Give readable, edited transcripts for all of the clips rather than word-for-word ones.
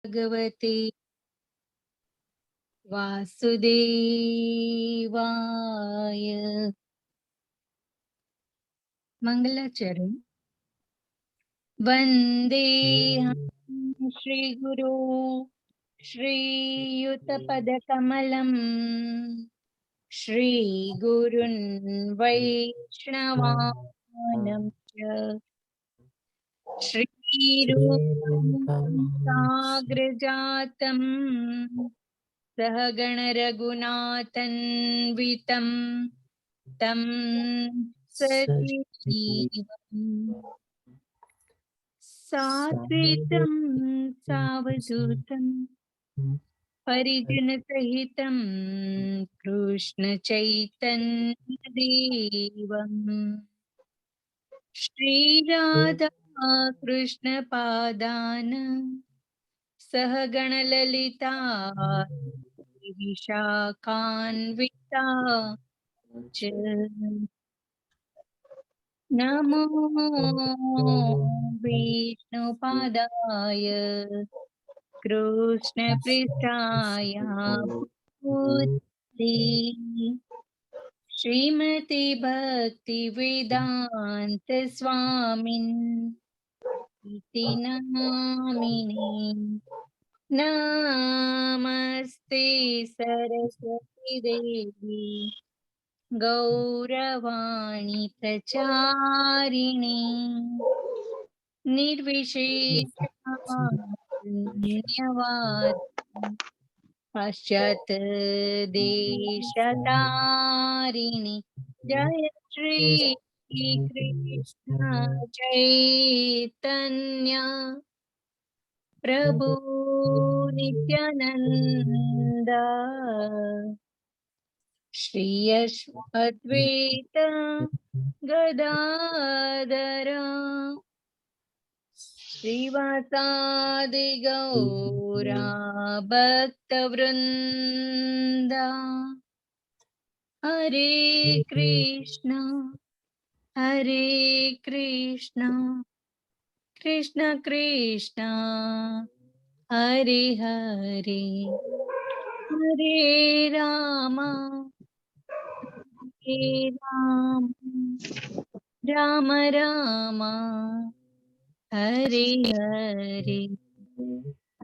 भगवते वासुदेवाय। मंगलाचरण। वंदेहं श्रीगुरो श्रीयुतपदकमलं श्रीगुरुन् वैष्णवानं च श्रीरूपं साग्रजातं सहगण रघुनाथन्वितं तं सजीवम् साद्वैतं सावधूतं परिजन सहितं कृष्ण चैतन्यदेवम् श्रीराधा कृष्ण पादान सहगण ललिता विशाखान्विता च नमो विष्णुपादाय कृष्णपृष्ठाय भूतले श्रीमति भक्ति वेदांत स्वामिन् इति नामिने। नमस्ते सरस्वती देवी गौरवाणी प्रचारिणी निर्विशेषशून्यवादी पाश्चात् देशतारिणी। जय श्री कृष्ण चैतन्य प्रभु नित्यानंद श्री अद्वैत गदाधर श्रीवासादि गौरा भक्तवृंद। हरे कृष्ण कृष्ण कृष्ण हरे हरे हरे राम राम राम हरे हरे।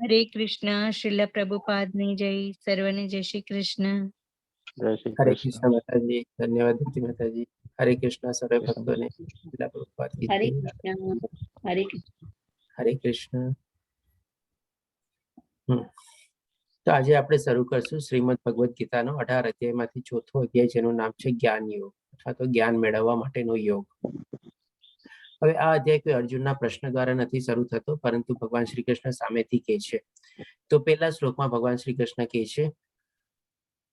हरे कृष्णा। श्रील प्रभुपाद ने जय। सर्वने जय श्री कृष्ण। जय श्री हरे कृष्ण। कृष्ण माताजी। धन्यवाद दीप्ति माताजी। हरे कृष्ण सर्व भक्तों ने श्रील प्रभुपाद की हरे जय। कृष्ण हरे कृष्ण। हरे कृष्ण। તો આજે આપણે શરૂ કરશું શ્રીમદ ભગવદ ગીતાનો 18 અધ્યાયમાંથી ચોથો અધ્યાય, જેનું નામ છે જ્ઞાન યોગ અથવા તો જ્ઞાન મેળવવા માટેનો યોગ. હવે આ અધ્યાય કોઈ અર્જુનના પ્રશ્ન દ્વારા નથી શરૂ થતો, પરંતુ ભગવાન શ્રી કૃષ્ણ સામેથી કહે છે. તો પહેલા શ્લોકમાં ભગવાન શ્રી કૃષ્ણ કહે છે,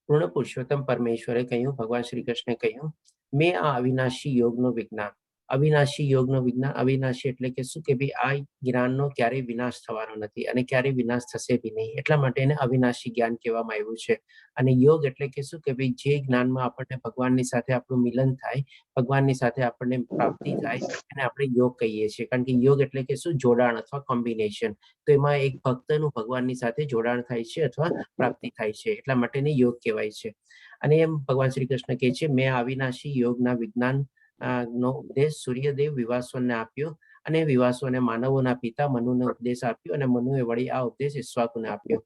પૂર્ણ પુરુષોત્તમ પરમેશ્વરે કહ્યું, ભગવાન શ્રી કૃષ્ણે કહ્યું, મેં આ અવિનાશી યોગનું વિજ્ઞાન. અવિનાશી યોગનું વિજ્ઞાન, અવિનાશી એટલે કે શું કે ભાઈ આ જ્ઞાનનો ક્યારેય વિનાશ થવાનો નથી અને ક્યારેય વિનાશ થશે બી નહીં, એટલા માટે એને અવિનાશી જ્ઞાન કહેવામાં આવ્યું છે. અને યોગ એટલે કે શું કે ભાઈ જે જ્ઞાનમાં આપણને ભગવાનની સાથે આપણું મિલન થાય, ભગવાનની સાથે આપણને પ્રાપ્તિ થાય, એને આપણે યોગ કહીએ છીએ. કારણ કે યોગ એટલે કે શું, જોડાણ અથવા કોમ્બિનેશન. તો એમાં એક ભક્તનું ભગવાનની સાથે જોડાણ થાય છે અથવા પ્રાપ્તિ થાય છે, એટલા માટેને યોગ કહેવાય છે. અને એમ ભગવાન શ્રી કૃષ્ણ કહે છે, મેં અવિનાશી યોગના વિજ્ઞાન નો ઉપદેશ સૂર્યદેવ વિવાસોને આપ્યો, અને વિવાસોને માનવોના પિતા મનુને ઉપદેશ આપ્યો, અને મનુએ વળી આ ઉપદેશ ઈક્ષ્વાકુને આપ્યો.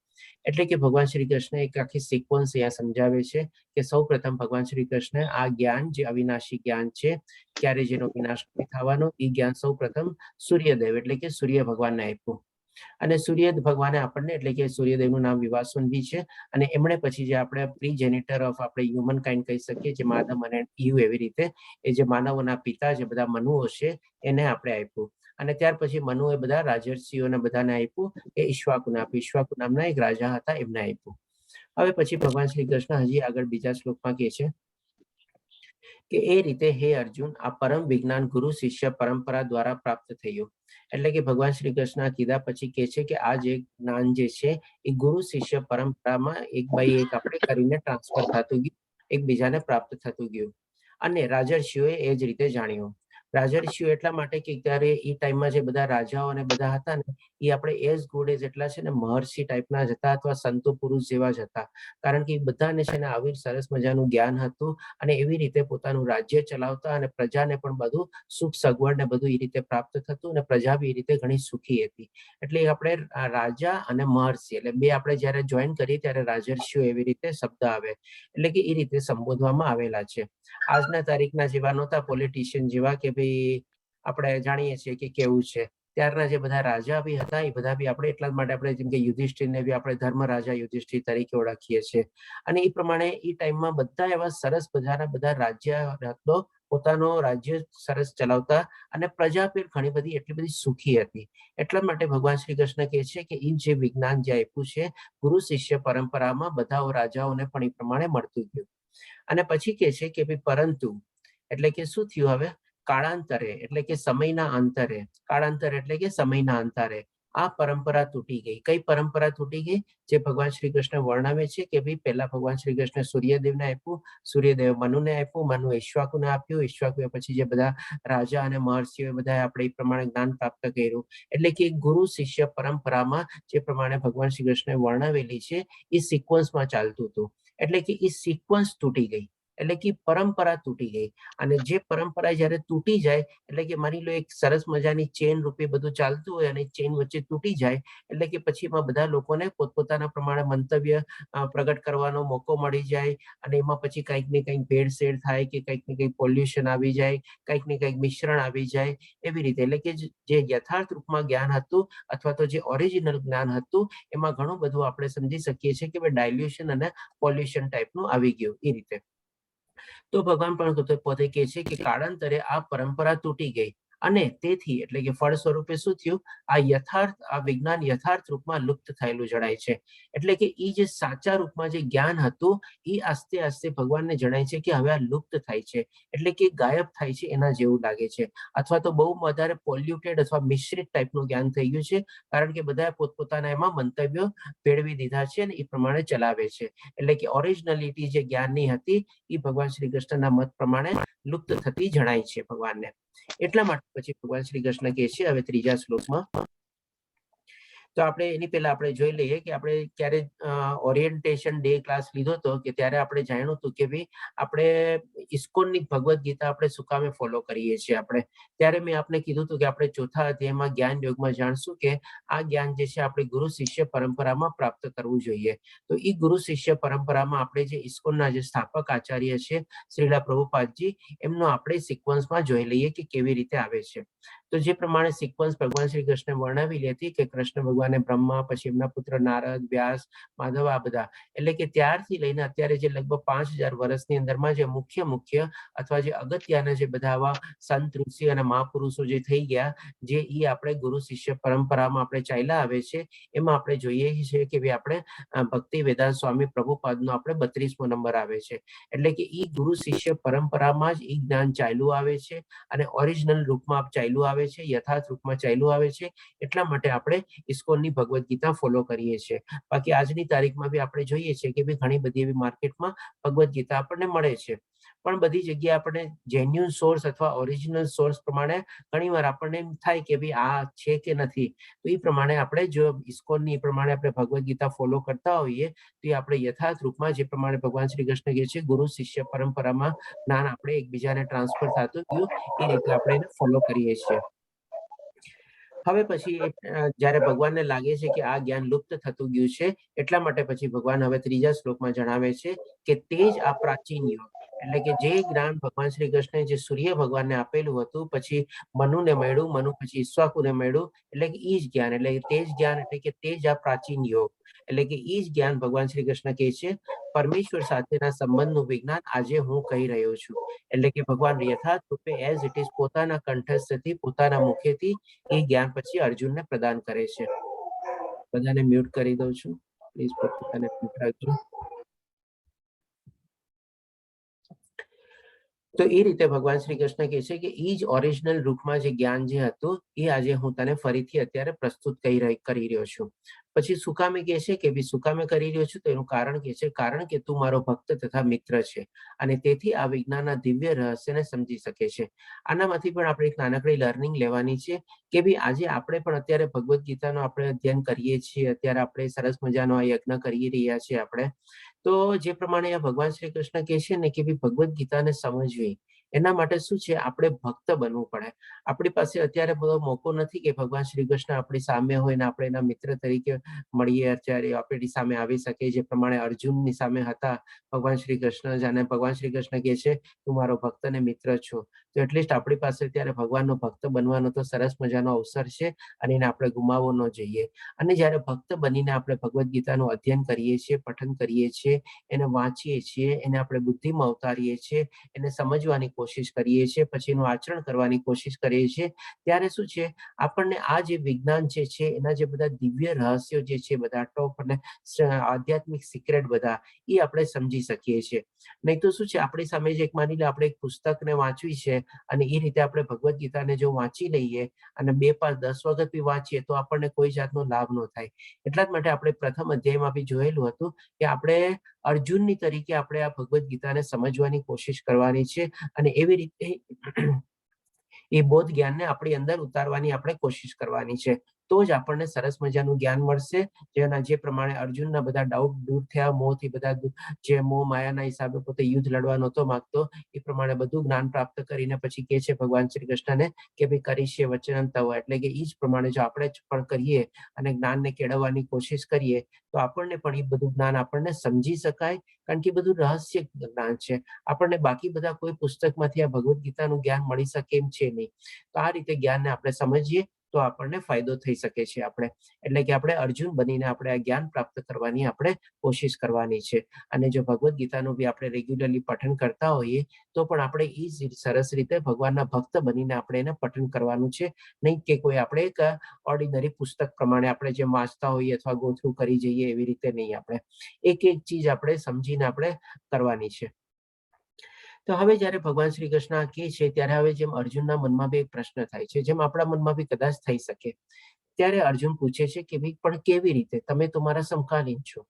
એટલે કે ભગવાન શ્રી કૃષ્ણ એક આખી સિક્વન્સ અહીંયા સમજાવે છે કે સૌ પ્રથમ ભગવાન શ્રી કૃષ્ણ આ જ્ઞાન, જે અવિનાશી જ્ઞાન છે, ક્યારે જેનો વિનાશ નથી થવાનો, એ જ્ઞાન સૌ પ્રથમ સૂર્યદેવ એટલે કે સૂર્ય ભગવાનને આપ્યું. અને સૂર્ય ભગવાને આપણને, એટલે કે સૂર્યદેવનું નામ વિવાસુન બી છે, અને એમણે પછી જે આપણે પ્રીજેનિટર ઓફ આપણે હ્યુમન કાઇન્ડ કહી શકીએ, જે આદમ અને ઈવ, એવી રીતે એ જે માનવોના પિતા જે બધા મનુઓ છે એને આપણે આપ્યું. અને ત્યાર પછી મનુએ બધા રાજર્ષિઓને બધાને આપ્યું, એ ઈક્ષ્વાકુને આપ્યું. ઈક્ષ્વાકુ નામના એક રાજા હતા, એમને આપ્યું. હવે પછી ભગવાન શ્રી કૃષ્ણ હજી આગળ બીજા શ્લોકમાં કહે છે કે એ રીતે હે અર્જુન, આ પરમ વિજ્ઞાન ગુરુ શિષ્ય પરંપરા દ્વારા પ્રાપ્ત થયું. એટલે કે ભગવાન શ્રી કૃષ્ણ કીધા પછી કહે છે કે આ જે જ્ઞાન જે છે એ ગુરુ શિષ્ય પરંપરામાં એક બાય એક આપણે કરીને ટ્રાન્સફર થતું ગયું, એકબીજાને પ્રાપ્ત થતું ગયું. અને રાજર્ષિઓએ એ જ રીતે જાણ્યું. રાજર્ષિઓ એટલા માટે કે ત્યારે એ ટાઈમમાં જે બધા રાજાઓ અને બધા હતા ને, એ આપણે એઝ ગુડ એઝ એટલા છે ને મહર્ષિ ટાઈપના જ હતા અથવા સંતો પુરુષ જેવા જ હતા, કારણ કે બધાને છે ને આવી સરસ મજાનું જ્ઞાન હતું અને એવી રીતે પોતાનું રાજ્ય ચલાવતા અને પ્રજાને પણ બધું સુખ સગવડ ને બધું એ રીતે પ્રાપ્ત થતું અને પ્રજા બી એ રીતે ઘણી સુખી હતી. એટલે આપણે રાજા અને મહર્ષિ એટલે બે આપણે જયારે જોઈન કરીએ ત્યારે રાજર્ષિઓ એવી રીતે શબ્દ આવે, એટલે કે એ રીતે સંબોધવામાં આવેલા છે. આજના તારીખના જેવા નહોતા પોલિટિશિયન જેવા કે ભાઈ આપણે જાણીએ છીએ કે કેવું છે. ત્યારના જે બધા રાજા બી હતા એ બધા બી આપણે એટલા માટે આપણે જેમ કે યુધિષ્ઠિરને બી આપણે ધર્મ રાજા યુધિષ્ઠિર તરીકે ઓળખીએ છીએ. અને એ પ્રમાણે એ ટાઈમમાં બધા એવા સરસ મજાના બધા રાજ્ય હતો, પોતાનો રાજ્ય સરસ ચલાવતા અને પ્રજા પણ ઘણી બધી એટલી બધી સુખી હતી. એટલા માટે ભગવાન શ્રી કૃષ્ણ કહે છે કે એ જે વિજ્ઞાન જે આપ્યું છે ગુરુ શિષ્ય પરંપરામાં બધા રાજાઓને પણ એ પ્રમાણે મળતું ગયું. અને પછી કહે છે કે ભાઈ પરંતુ એટલે કે શું થયું હવે કાળાંતરે એટલે કે સમયના અંતરે, કાળાંતરે એટલે કે સમયના અંતરે આ પરંપરા તૂટી ગઈ. કઈ પરંપરા તૂટી ગઈ? જે ભગવાન શ્રી કૃષ્ણ વર્ણવે છે કે ભાઈ પહેલા ભગવાન શ્રી કૃષ્ણ સૂર્યદેવને આપ્યું, સૂર્યદેવ મનુને આપ્યું, મનુ ઈક્ષ્વાકુને આપ્યું, ઈક્ષ્વાકુએ પછી જે બધા રાજા અને મહર્ષિઓ બધા આપણે એ પ્રમાણે જ્ઞાન પ્રાપ્ત કર્યું. એટલે કે ગુરુ શિષ્ય પરંપરામાં જે પ્રમાણે ભગવાન શ્રી કૃષ્ણે વર્ણવેલી છે એ સિક્વન્સમાં ચાલતું હતું. એટલે કે એ સિક્વન્સ તૂટી ગઈ, એટલે કે પરંપરા તૂટી ગઈ. અને જે પરંપરા જયારે તૂટી જાય એટલે કે માની લો એક સરસ મજાની ચેન રૂપે બધું ચાલતું હોય અને ચેન વચ્ચે તૂટી જાય એટલે કે પછી એમાં બધા લોકોને પોતપોતાના પ્રમાણે મંતવ્ય પ્રગટ કરવાનો મોકો મળી જાય અને એમાં પછી કંઈક ને કંઈક ભેળસેળ થાય કે કંઈક ને કંઈક પોલ્યુશન આવી જાય, કંઈક ને કંઈક મિશ્રણ આવી જાય, એવી રીતે. એટલે કે જે યથાર્થ રૂપમાં જ્ઞાન હતું અથવા તો જે ઓરિજિનલ જ્ઞાન હતું એમાં ઘણું બધું આપણે સમજી શકીએ છીએ કે ડાયલ્યુશન અને પોલ્યુશન ટાઈપનું આવી ગયું એ રીતે. તો ભગવાન પણ પોતે કહે છે કે કાળાંતરે આ પરંપરા તૂટી ગઈ અને તેથી એટલે કે ફળ સ્વરૂપે શું થયું, આ વિજ્ઞાન યથાર્થ રૂપમાં લુપ્ત થયેલું જણાય છે. એટલે કે એ જે સાચા રૂપમાં જે જ્ઞાન હતું એ આસ્તે આસ્તે ભગવાનને જણાય છે કે હવે આ લુપ્ત થાય છે, એટલે કે ગાયબ થાય છે એના જેવું લાગે છે. અથવા તો બહુ વધારે પોલ્યુટેડ અથવા મિશ્રિત ટાઈપનું જ્ઞાન થઈ ગયું છે, કારણ કે બધા પોતપોતાના એમાં મંતવ્યો ભેળવી દીધા છે અને એ પ્રમાણે ચલાવે છે. એટલે કે ઓરિજિનાલિટી જે જ્ઞાનની હતી એ ભગવાન શ્રી કૃષ્ણના મત પ્રમાણે લુપ્ત થતી જણાય છે ભગવાનને. એટલા માટે પછી ભગવાન શ્રી કૃષ્ણ કહે છે હવે ત્રીજા શ્લોકમાં, તો આપણે એની પહેલા આપણે જોઈ લઈએ કે આપણે ક્યારે ઓરિએન્ટેશન ડે ક્લાસ લીધો હતો કે ત્યારે આપણે જાણ્યું હતું કે ભાઈ આપણે ઇસ્કોનની ભગવદ્ ગીતા આપણે શું કામે ફોલો કરીએ છીએ. આપણે ત્યારે મેં આપને કીધું હતું કે આપણે ચોથા અધ્યાયમાં જ્ઞાન યોગમાં જાણશું કે આ જ્ઞાન જે છે આપણે ગુરુ શિષ્ય પરંપરામાં પ્રાપ્ત કરવું જોઈએ. તો એ ગુરુ શિષ્ય પરંપરામાં આપણે જે ઇસ્કોનના જે સ્થાપક આચાર્ય છે શ્રીલા પ્રભુપાદજી, એમનો આપણે સિક્વન્સમાં જોઈ લઈએ કે કેવી રીતે આવે છે. તો જે પ્રમાણે સિક્વન્સ ભગવાન શ્રી કૃષ્ણ વર્ણવેલી હતી કે કૃષ્ણ ભગવાને બ્રહ્મા, પછી એમના પુત્ર નારદ, વ્યાસ, માધવ આ બધા એટલે કે ત્યારથી લઈને અત્યારે જે લગભગ 5000 વર્ષની અંદરમાં જે મુખ્ય અથવા જે અગત્યના જે બધા આવા સંત ઋષિ અને મહાપુરુષો જે થઈ ગયા જે ઈ આપણે ગુરુ શિષ્ય પરંપરામાં આપણે ચાલ્યા આવે છે, એમાં આપણે જોઈએ છીએ કે ભાઈ આપણે ભક્તિ વેદાંત સ્વામી પ્રભુપાદનો આપણે 32મો નંબર આવે છે. એટલે કે ઈ ગુરુ શિષ્ય પરંપરામાં જ ઈ જ્ઞાન ચાલ્યું આવે છે અને ઓરિજિનલ રૂપમાં ચાલ્યું આવે છે, યથાર્થ રૂપમાં ચાલ્યું આવે છે. એટલા માટે આપણે ઇસ્કોનની ભગવદ્ ગીતા ફોલો કરીએ છીએ. બાકી આજની તારીખમાં બી આપણે જોઈએ છીએ કે ઘણી બધી એવી માર્કેટમાં ભગવદ્ ગીતા આપણને મળે છે, પણ બધી જગ્યાએ આપણે જેન્યુઅન સોર્સ અથવા ઓરિજિનલ સોર્સ પ્રમાણે ઘણીવાર આપણને એમ થાય કે ભાઈ આ છે કે નથી. તો એ પ્રમાણે આપણે જો ઇસ્કોનની પ્રમાણે આપણે ભગવદ્ ગીતા ફોલો કરતા હોઈએ તો એ આપણે યથાર્થ રૂપમાં જે પ્રમાણે ભગવાન શ્રી કૃષ્ણ કહે છે ગુરુ શિષ્ય પરંપરામાં જ્ઞાન આપણે એકબીજાને ટ્રાન્સફર થતું ગયું એ રીતે આપણે એને ફોલો કરીએ છીએ. હવે પછી જયારે ભગવાનને લાગે છે કે આ જ્ઞાન લુપ્ત થતું ગયું છે એટલા માટે પછી ભગવાન હવે ત્રીજા શ્લોકમાં જણાવે છે કે તે જ આ પ્રાચીન યુગ એટલે કે જે જ્ઞાન ભગવાન શ્રી કૃષ્ણે જે સૂર્ય ભગવાનને આપેલું હતું પછી મનુને મળ્યું, મનુ પછી ઈક્ષ્વાકુને મળ્યું, એટલે કે ઈ જ જ્ઞાન એટલે તે જ જ્ઞાન એટલે કે તે જ આ પ્રાચીન યોગ એટલે કે ઈ જ જ્ઞાન ભગવાન શ્રી કૃષ્ણ કહે છે પરમેશ્વર સાથેના સંબંધનું વિજ્ઞાન આજે હું કહી રહ્યો છું. એટલે કે ભગવાન યથાર્થ રૂપે એઝ ઇટ ઇઝ પોતાના કંઠસ્થથી પોતાના મુખેથી એ જ્ઞાન પછી અર્જુનને પ્રદાન કરે છે. બધાને મ્યુટ કરી દઉં છું, પ્લીઝ પોતાને મ્યુટ રાખજો. તો એ રીતે ભગવાન શ્રી કૃષ્ણ કહે છે કે એ જ ઓરિજિનલ રૂપમાં જે જ્ઞાન જે હતું એ આજે હું તને ફરીથી અત્યારે પ્રસ્તુત કરી રહ્યો છું. પછી સુકામે કહે છે કે ભાઈ સુકામે કરી રહ્યો છું તો એનું કારણ કે છે, કારણ કે તું મારો ભક્ત તથા મિત્ર છે અને તેથી આ વિજ્ઞાનના દિવ્ય રહસ્યને સમજી શકે છે. આનામાંથી પણ આપણે એક નાનકડી લર્નિંગ લેવાની છે કે ભાઈ આજે આપણે પણ અત્યારે ભગવદ્ ગીતાનો આપણે અધ્યયન કરીએ છીએ, અત્યારે આપણે સરસ મજાનો આ યજ્ઞ કરી રહ્યા છીએ આપણે. તો જે પ્રમાણે ભગવાન શ્રી કૃષ્ણ કહે છે ને કે ભાઈ ભગવદ્ ગીતાને સમજવી, એના માટે શું છે, આપણે ભક્ત બનવું પડે. આપણી પાસે અત્યારે બધો મોકો નથી કે ભગવાન શ્રી કૃષ્ણ આપણી સામે હોય ને આપણે એના મિત્ર તરીકે મળીએ, અત્યારે આપણી સામે આવી શકે. જે પ્રમાણે અર્જુનની સામે હતા ભગવાન શ્રી કૃષ્ણ, જાણે ભગવાન શ્રી કૃષ્ણ કહે છે તું મારો ભક્ત અને મિત્ર છો. તો એટલીસ્ટ આપણી પાસે અત્યારે ભગવાનનો ભક્ત બનવાનો તો સરસ મજાનો અવસર છે અને એને આપણે ગુમાવવો ન જોઈએ. અને જ્યારે ભક્ત બનીને આપણે ભગવદ્ ગીતાનું અધ્યયન કરીએ છીએ, પઠન કરીએ છીએ, એને વાંચીએ છીએ, એને આપણે બુદ્ધિમાં અવતારીએ છીએ, એને સમજવાની કોશિશ કરીએ છીએ, પછી એનું આચરણ કરવાની કોશિશ કરીએ છીએ, ત્યારે શું છે, આપણને આ જે વિજ્ઞાન છે એના જે બધા દિવ્ય રહસ્યો જે છે, બધા ટોપ અને આધ્યાત્મિક સિક્રેટ બધા, એ આપણે સમજી શકીએ છીએ. નહીં તો શું છે, આપણી સામે જે માની લે આપણે એક પુસ્તકને વાંચવી છે અને એ રીતે આપણે ભગવદ્ ગીતાને જો વાંચી લઈએ અને 2, 5, 10 વખત બી વાંચીએ તો આપણને કોઈ જાતનો લાભ ન થાય. એટલા જ માટે આપણે પ્રથમ અધ્યાયમાં બી જોયેલું હતું કે આપણે અર્જુનની તરીકે આપણે આ ભગવદ્ ગીતાને સમજવાની કોશિશ કરવાની છે અને એવી રીતે એ બોધ જ્ઞાનને આપણી અંદર ઉતારવાની આપણે કોશિશ કરવાની છે. તો જ આપણને સરસ મજાનું જ્ઞાન મળશે. જે પ્રમાણે અર્જુનના બધા ડાઉટ દૂર થયા, મોહથી બધા જે મોહ માયાના હિસાબે પોતે યુદ્ધ લડવા નહોતો માંગતો, એ પ્રમાણે બધું જ્ઞાન પ્રાપ્ત કરીને પછી કહે છે ભગવાન શ્રી કૃષ્ણને કે ભાઈ કરીશ્ય વચનં તવ, એટલે કે એ જ પ્રમાણે જો આપણે પણ કરીએ અને જ્ઞાનને કેળવવાની કોશિશ કરીએ તો આપણને પણ એ બધું જ્ઞાન આપણને સમજી શકાય. કારણ કે બધું રહસ્ય જ્ઞાન છે, આપણને બાકી બધા કોઈ પુસ્તકમાંથી આ ભગવદ્ ગીતાનું જ્ઞાન મળી શકે એમ છે નહીં. તો આ રીતે જ્ઞાનને આપણે સમજીએ તો આપણને ફાયદો થઈ શકે છે. આપણે એટલે કે આપણે અર્જુન બનીને આપણે આ જ્ઞાન પ્રાપ્ત કરવાની આપણે કોશિશ કરવાની છે. અને જો ભગવદ્ ગીતાનું બી આપણે રેગ્યુલરલી પઠન કરતા હોઈએ તો પણ આપણે એ સરસ રીતે ભગવાનના ભક્ત બનીને આપણે એને પઠન કરવાનું છે, નહીં કે કોઈ આપણે એક ઓર્ડિનરી પુસ્તક પ્રમાણે આપણે જેમ વાંચતા હોઈએ અથવા ગોથ્રુ કરી જઈએ એવી રીતે નહીં. આપણે એક એક ચીજ આપણે સમજીને આપણે કરવાની છે. તો હવે જ્યારે ભગવાન શ્રી કૃષ્ણ કહે છે ત્યારે હવે જેમ અર્જુનના મનમાં બી એક પ્રશ્ન થાય છે, જેમ આપણા મનમાં બી કદાચ થઈ શકે, ત્યારે અર્જુન પૂછે છે કે ભાઈ પણ કેવી રીતે, તમે તમારા સમકાલીન છો.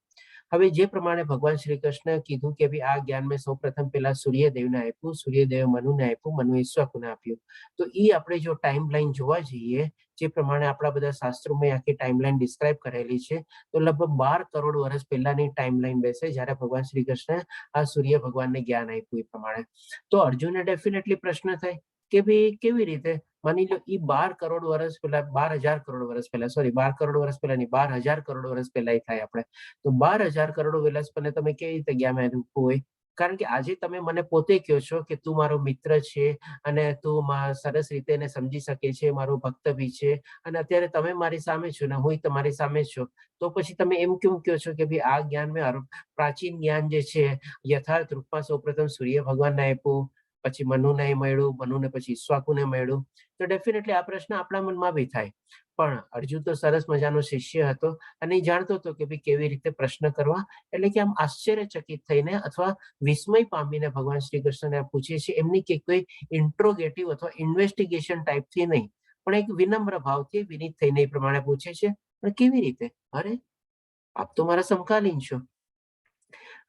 હવે જે પ્રમાણે ભગવાન શ્રી કૃષ્ણ કીધું કે ભાઈ આ જ્ઞાન મેં સૌપ્રથમ પહેલા સૂર્યદેવને આપ્યું, સૂર્યદેવે મનુને આપ્યું, મનુએ ઈક્ષ્વાકુને આપ્યું. તો એ આપણે જો ટાઈમ લાઈન જોવા જઈએ, જે પ્રમાણે આપણા બધા શાસ્ત્રોમાં આખી ટાઈમ લાઈન ડિસ્ક્રાઇબ કરેલી છે, તો લગભગ 12 કરોડ વર્ષ પહેલાની ટાઈમ લાઈન બેસે જ્યારે ભગવાન શ્રી કૃષ્ણ આ સૂર્ય ભગવાનને જ્ઞાન આપ્યું એ પ્રમાણે. તો અર્જુનને ડેફિનેટલી પ્રશ્ન થાય કે ભાઈ કેવી રીતે, માની લો એ 12 કરોડ વર્ષ પહેલા, 12,000 કરોડ વર્ષ પહેલા, સોરી 12 કરોડ વર્ષ પહેલા નહીં, 12,000 કરોડ વર્ષ પહેલા થાય આપણે. તો 12,000 કરોડ વર્ષ પહેલા તમે કેવી રીતે જ્ઞાન આપ્યું હોય? કારણ કે આજે તમે મને પોતે કહો છો કે તું મારો મિત્ર છે અને તું સરસ રીતે એને સમજી શકે છે, મારો ભક્ત બી છે, અને અત્યારે તમે મારી સામે છો ને હું તમારી સામે છું. તો પછી તમે એમ કેમ કહો છો કે ભાઈ આ જ્ઞાન મેં પ્રાચીન જ્ઞાન જે છે યથાર્થ રૂપમાં સૌપ્રથમ સૂર્ય ભગવાનને આપ્યું, પછી મનુને મળ્યું, મનુને પછી ઈક્ષ્વાકુને મળ્યું. તો ડેફિનેટલી આ પ્રશ્ન આપણા મનમાં બી થાય. પણ અર્જુન તો સરસ મજાનો શિષ્ય હતો અને એ જાણતો હતો કે ભાઈ કેવી રીતે પ્રશ્ન કરવા. એટલે કે આમ આશ્ચર્યચકિત થઈને અથવા વિસ્મય પામીને ભગવાન શ્રી કૃષ્ણને પૂછે છે, એમની કે કોઈ ઇન્ટ્રોગેટિવ અથવા ઇન્વેસ્ટિગેશન ટાઈપથી નહીં, પણ એક વિનમ્ર ભાવથી વિનીત થઈને એ પ્રમાણે પૂછે છે, પણ કેવી રીતે? અરે આપ તો મારા સમકાલીન છો.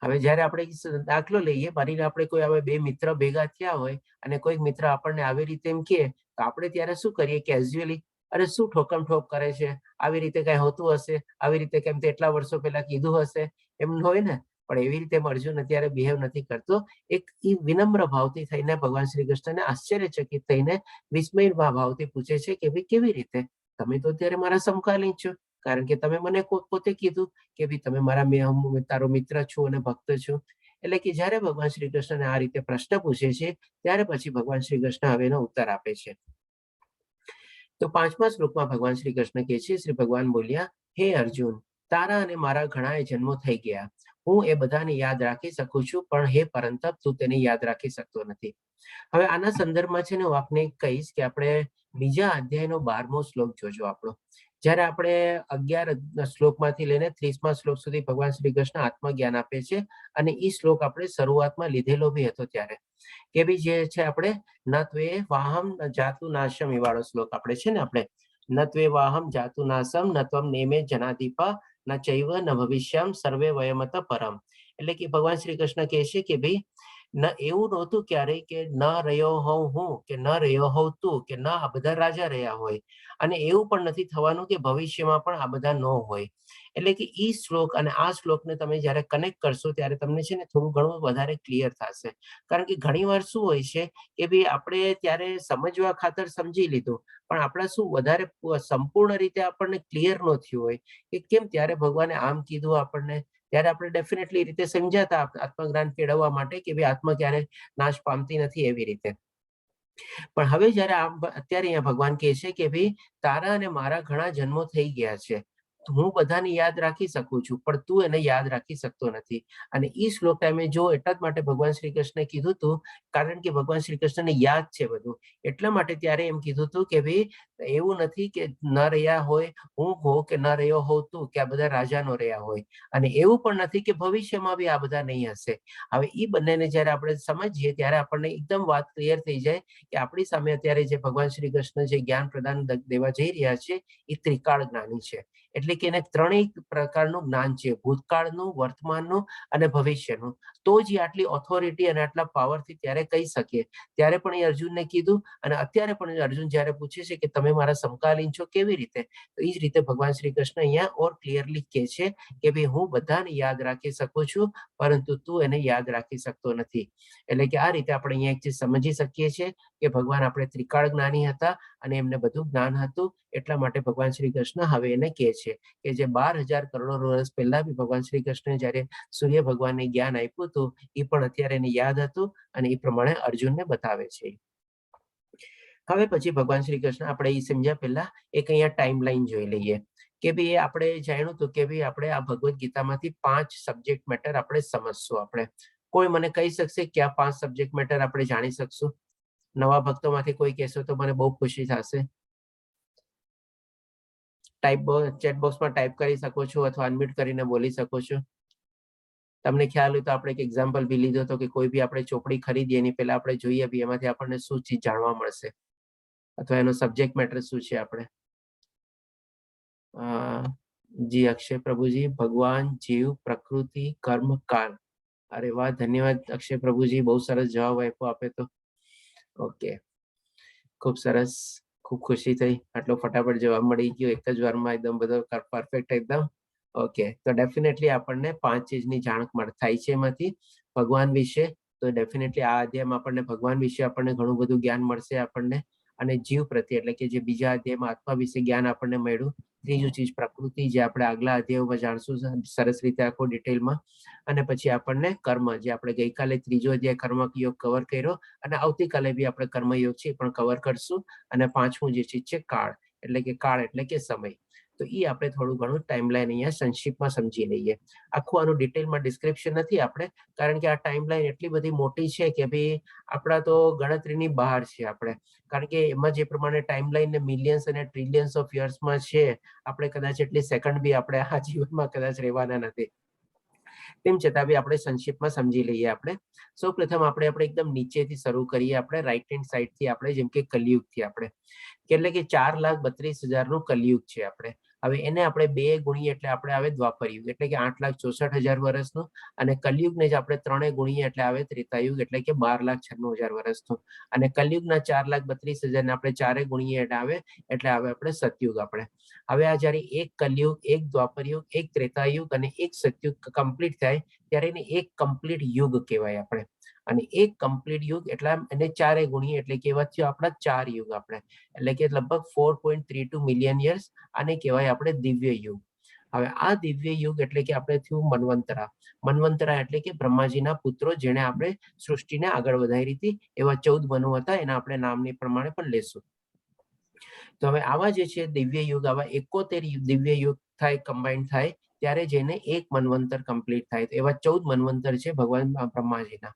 હવે જ્યારે આપણે દાખલો લઈએ, માની લો આપણે કોઈ હવે 2 મિત્ર ભેગા થયા હોય અને કોઈક મિત્ર આપણને આવી રીતે એમ કહે તો આપણે ત્યારે શું કરીએ કેઝ્યુઅલી, અરે શું ઠોકમ ઠોક કરે છે, આવી રીતે કઈ હોતું હશે, આવી રીતે કેમ તે એટલા વર્ષો પહેલા કીધું હશે, એમ હોય ને. પણ એવી રીતે અર્જુન અત્યારે બિહેવ નથી કરતો. એક વિનમ્ર ભાવથી થઈને ભગવાન શ્રી કૃષ્ણને આશ્ચર્યચકિત થઈને વિસ્મય ભાવથી પૂછે છે કે ભાઈ કેવી રીતે, તમે તો અત્યારે મારા સમકાલીન છો, કારણ કે તમે મને પોતે કીધું કે ભાઈ તમે મારા તારો મિત્ર છો અને ભક્ત છો. એટલે કે જ્યારે ભગવાન શ્રી કૃષ્ણને આ રીતે પ્રશ્ન પૂછે છે ત્યારે પછી ભગવાન શ્રી કૃષ્ણ હવે એનો ઉત્તર આપે છે. તો 5મા શ્લોકમાં ભગવાન શ્રી કૃષ્ણ કહે છે, શ્રી ભગવાન બોલ્યા, હે અર્જુન, તારા અને મારા ઘણા જન્મો થઈ ગયા, હું એ બધાને યાદ રાખી શકું છું, પણ હે પરંતપ તું તેને યાદ રાખી શકતો નથી. હવે આના સંદર્ભમાં છે ને હું આપને કહીશ કે આપણે બીજા અધ્યાયનો 12મો શ્લોક જોજો આપણો. જ્યારે આપણે 11 શ્લોકમાંથી લઈને 30મા શ્લોક સુધી ભગવાન શ્રી કૃષ્ણ આત્મજ્ઞાન આપે છે અને એ શ્લોક આપણે શરૂઆતમાં લીધેલો બી હતો ત્યારે કે ભાઈ જે છે આપણે ન ત્વે વાહમ જાતુ નાશમ એ વાળો શ્લોક આપણે છે ને આપણે. ન ત્વેવાહમ જાતુ નાસમ ન ત્વમ નેમે જનાધિપા ન ચૈવ ન ભવિષ્યમ સર્વે વયમત પરમ. એટલે કે ભગવાન શ્રી કૃષ્ણ કહે છે કે ભાઈ ન એવું નહોતું ક્યારેય કે ન રહ્યો હોઉં હું કે ન રહ્યો હોઉં તું કે ન આ બધા રાજા રહ્યા હોય, અને એવું પણ નથી થવાનું કે ભવિષ્યમાં પણ આ બધા ન હોય. એટલે કે ઈ શ્લોક અને આ શ્લોકને તમે જ્યારે કનેક્ટ કરશો ત્યારે તમને છે ને થોડું ઘણું વધારે ક્લિયર થશે. કારણ કે ઘણી વાર શું હોય છે કે ભાઈ આપણે ત્યારે સમજવા ખાતર સમજી લીધું, પણ આપણા શું વધારે સંપૂર્ણ રીતે આપણને ક્લિયર ન થયું હોય કે કેમ ત્યારે ભગવાને આમ કીધું આપણને. ત્યારે આપણે ડેફિનેટલી રીતે સમજાતા આત્મજ્ઞાન કેળવવા માટે કે ભાઈ આત્મા ક્યારે નાશ પામતી નથી એવી રીતે. પણ હવે જયારે અત્યારે અહીંયા ભગવાન કહે છે કે ભાઈ તારા અને મારા ઘણા જન્મો થઈ ગયા છે, હું બધાને યાદ રાખી શકું છું પણ તું એને યાદ રાખી શકતો નથી. અને ઈ શ્લોક ટાઈમે જો એટલા જ માટે ભગવાન શ્રી કૃષ્ણે કીધું હતું, કારણ કે ભગવાન શ્રી કૃષ્ણને યાદ છે બધું, એટલા માટે ત્યારે એમ કીધું હતું કે ભાઈ એવું નથી કે ન રહ્યા હોય હું હો કે ન રહ્યો હોઉં તું કે આ બધા રાજા નો રહ્યા હોય, અને એવું પણ નથી કે ભવિષ્યમાં બી આ બધા નહીં હશે. હવે ઈ બંનેને જયારે આપણે સમજીએ ત્યારે આપણને એકદમ વાત ક્લિયર થઈ જાય કે આપણી સામે અત્યારે જે ભગવાન શ્રી કૃષ્ણ જે જ્ઞાન પ્રદાન દેવા જઈ રહ્યા છે એ ત્રિકાળ જ્ઞાની છે. એટલે કે એને ત્રણેય પ્રકારનું જ્ઞાન છે, ભૂતકાળનું, વર્તમાનનું અને ભવિષ્યનું. તો જ આટલી ઓથોરિટી અને આટલા પાવરથી ત્યારે કહી શકીએ. ત્યારે પણ એ અર્જુનને કીધું, અને અત્યારે પણ અર્જુન જયારે પૂછે છે કે તમે મારા સમકાલીન છો કેવી રીતે, તો એ જ રીતે ભગવાન શ્રી કૃષ્ણ અહીંયા ઓર ક્લિયરલી કહે છે કે ભાઈ હું બધાને યાદ રાખી શકું છું પરંતુ તું એને યાદ રાખી શકતો નથી. એટલે કે આ રીતે આપણે અહીંયા એક ચીજ સમજી શકીએ છીએ કે ભગવાન આપણે ત્રિકાળ જ્ઞાની હતા અને એમને બધું જ્ઞાન હતું. એટલા માટે ભગવાન શ્રી કૃષ્ણ હવે એને કહે છે કે જે 12,000 કરોડ વર્ષ પહેલા બી ભગવાન શ્રી કૃષ્ણ જયારે સૂર્ય ભગવાનને જ્ઞાન આપ્યું હતું એ પણ અત્યારે એને યાદ હતું, અને એ પ્રમાણે અર્જુનને બતાવે છે. હવે પછી ભગવાન શ્રી કૃષ્ણ આપણે એ સમજ્યા પહેલા એક અહીંયા ટાઈમ લાઈન જોઈ લઈએ કે ભાઈ આપણે જાણ્યું હતું કે ભાઈ આપણે આ ભગવદ્ ગીતામાંથી 5 સબ્જેક્ટ મેટર આપણે સમજશું. આપણે કોઈ મને કહી શકશે કે આ 5 સબ્જેક્ટ મેટર આપણે જાણી શકશું? નવા ભક્તોમાંથી કોઈ કહેશો તો મને બહુ ખુશી થશે. ચેટ બોક્સમાં ટાઈપ કરી શકો છો અથવા અનમ્યુટ કરીને બોલી શકો છો. તમને ખ્યાલ હોય તો આપણે એક એક્ઝામ્પલ બી લીધો તો કે કોઈ બી આપણે ચોપડી ખરીદીએ એની પહેલા આપણે જોઈએ બી એમાંથી આપણને શું ચીજ જાણવા મળશે અથવા એનો સબ્જેક્ટ મેટર શું છે. આપણે જી અક્ષય પ્રભુજી, ભગવાન, જીવ, પ્રકૃતિ, કર્મ, કાળ. અરે વાહ, ધન્યવાદ અક્ષય પ્રભુજી, બહુ સરસ જવાબ આપ્યો આપે તો. ઓકે, ખૂબ સરસ, ખૂબ ખુશી થઈ, આટલો ફટાફટ જવાબ મળી ગયો એક જ વારમાં, એકદમ બધો પરફેક્ટ એકદમ. ઓકે, તો ડેફિનેટલી આપણને 5 ચીજની જાણ થાય છે એમાંથી. ભગવાન વિશે તો ડેફિનેટલી આ અધ્યાયમાં આપણને ભગવાન વિશે આપણને ઘણું બધું જ્ઞાન મળશે આપણને, અને જીવ પ્રત્યે એટલે કે જે બીજા અધ્યાયમાં આત્મા વિશે જ્ઞાન આપણને મળ્યું. ત્રીજું ચીજ પ્રકૃતિ, જે આપણે આગલા અધ્યાયોમાં જાણશું સરસ રીતે આખો ડિટેલમાં. અને પછી આપણને કર્મ, જે આપણે ગઈકાલે ત્રીજો અધ્યાય કર્મ યોગ કવર કર્યો, અને આવતીકાલે બી આપણે કર્મયોગ છે એ પણ કવર કરશું. અને પાંચમું જે ચીજ છે કાળ, એટલે કે કાળ એટલે કે સમય. તો એ આપણે થોડું ઘણું ટાઈમલાઈન અહીંયા સંક્ષિપ્તમાં સમજી લઈએ. આખું આનું ડિટેલમાં ડિસ્ક્રિપ્શન નથી આપણે, કારણ કે આ ટાઈમલાઈન એટલી બધી મોટી છે કે ભાઈ આપણા તો ગણતરીની બહાર છે આપણે. કારણ કે એમાં જે પ્રમાણે ટાઈમલાઈન ને મિલિયન્સ અને ટ્રિલિયન્સ ઓફ યર્સમાં છે, આપણે કદાચ એટલી સેકન્ડ બી આપણે આ જીવનમાં કદાચ રહેવાના નથી. તેમ છતાં બી આપણે સંક્ષિપ્તમાં સમજી લઈએ. આપણે સૌપ્રથમ આપણે એકદમ નીચેથી શરૂ કરીએ. આપણે રાઈટ હેન્ડ સાઈડથી આપણે, જેમ કે કલિયુગથી આપણે, એટલે કે 4,32,000 નું કલિયુગ છે આપણે. હવે એને આપણે 2 ગુણીએ એટલે આપણે આવે દ્વાપરયુગ, એટલે કે 8,64,000 વર્ષનું. અને કલિયુગને જ આપણે 3 ગુણીએ એટલે આવે ત્રેતાયુગ, એટલે કે 12,96,000 વર્ષનું. અને કલિયુગના 4,32,000 ને આપણે 4 ગુણીએ એટલે આવે આપણે સતયુગ. આપણે હવે આ જયારે એક કલિયુગ, એક દ્વાપરયુગ, એક ત્રેતાયુગ અને એક સતયુગ કમ્પ્લીટ થાય ત્યારે એને એક કમ્પ્લીટ યુગ કહેવાય આપણે. અને એક કમ્પ્લીટ યુગ એટલે એને 4 ગુણીએ એટલે કેવા થયો આપણા 4 યુગ આપણે, એટલે કે લગભગ 4.32 મિલિયન યર્સ. આને કહેવાય આપણે દિવ્ય યુગ. હવે આ દિવ્ય યુગ એટલે કે આપણે થયું મન્વંતરા. મન્વંતરા એટલે કે બ્રહ્માજીના પુત્રો, જેને આપણે સૃષ્ટિને આગળ વધારી હતી. એવા 14 મનુ હતા, એના આપણે નામની પ્રમાણે પણ લેશું. તો હવે આવા જે છે દિવ્ય યુગ, આવા 71 દિવ્ય યુગ થાય, કમ્બાઈન થાય ત્યારે જેને એક મન્વંતર કમ્પ્લીટ થાય. તો એવા 14 મન્વંતર છે ભગવાન બ્રહ્માજીના.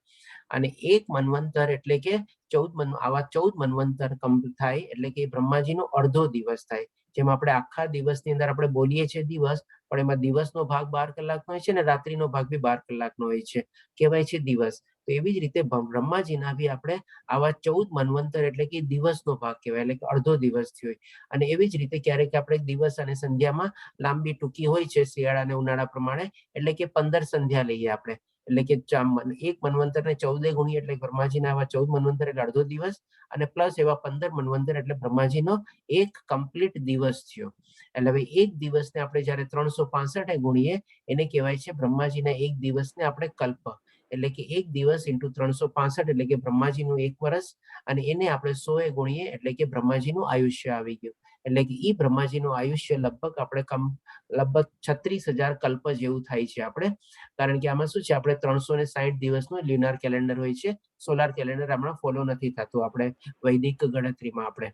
અને એક મન્વંતર એટલે કે 14 આવા 14 મન્વંતર કમ્પ્લીટ થાય એટલે કે બ્રહ્માજીનો અડધો દિવસ થાય. જેમ આપણે આખા દિવસની અંદર આપણે બોલીએ છીએ દિવસ, પણ એમાં દિવસનો ભાગ 12 કલાકનો હોય છે ને રાત્રિનો ભાગ બી 12 કલાકનો હોય છે, કહેવાય છે દિવસ. તો એવી જ રીતે બ્રહ્માજીના બી આપણે આવા 14 મન્વંતર એટલે કે દિવસનો ભાગ કહેવાય, એટલે કે અડધો દિવસ થયો. અને એવી જ રીતે ક્યારેક આપણે દિવસ અને સંધ્યામાં લાંબી ટૂંકી હોય છે શિયાળા અને ઉનાળા પ્રમાણે, એટલે કે 15 સંધ્યા લઈએ આપણે, એટલે કે એક મન્વંતરને 14 ગુણીએ એટલે બ્રહ્માજીના આવા 14 મન્વંતર એટલે અડધો દિવસ, અને પ્લસ એવા 15 મન્વંતર એટલે બ્રહ્માજીનો એક કમ્પ્લીટ દિવસ થયો. એટલે હવે એક દિવસને આપણે જયારે 365 ગુણીએ એને કહેવાય છે બ્રહ્માજીના એક દિવસને આપણે કલ્પ, એટલે કે એક દિવસ ઇન્ટુ 365 એટલે કે બ્રહ્માજીનું એક વર્ષ, અને એને આપણે 100 ગુણીએ એટલે કે બ્રહ્માજીનું આયુષ્ય આવી ગયું. એટલે કે ઈ બ્રહ્માજીનું આયુષ્ય લગભગ આપણે લગભગ 36,000 કલ્પ જેવું થાય છે આપણે, કારણ કે આમાં શું છે, આપણે 360 દિવસનું લ્યુનાર કેલેન્ડર હોય છે, સોલાર કેલેન્ડર હમણાં ફોલો નથી થતું આપણે વૈદિક ગણતરીમાં આપણે.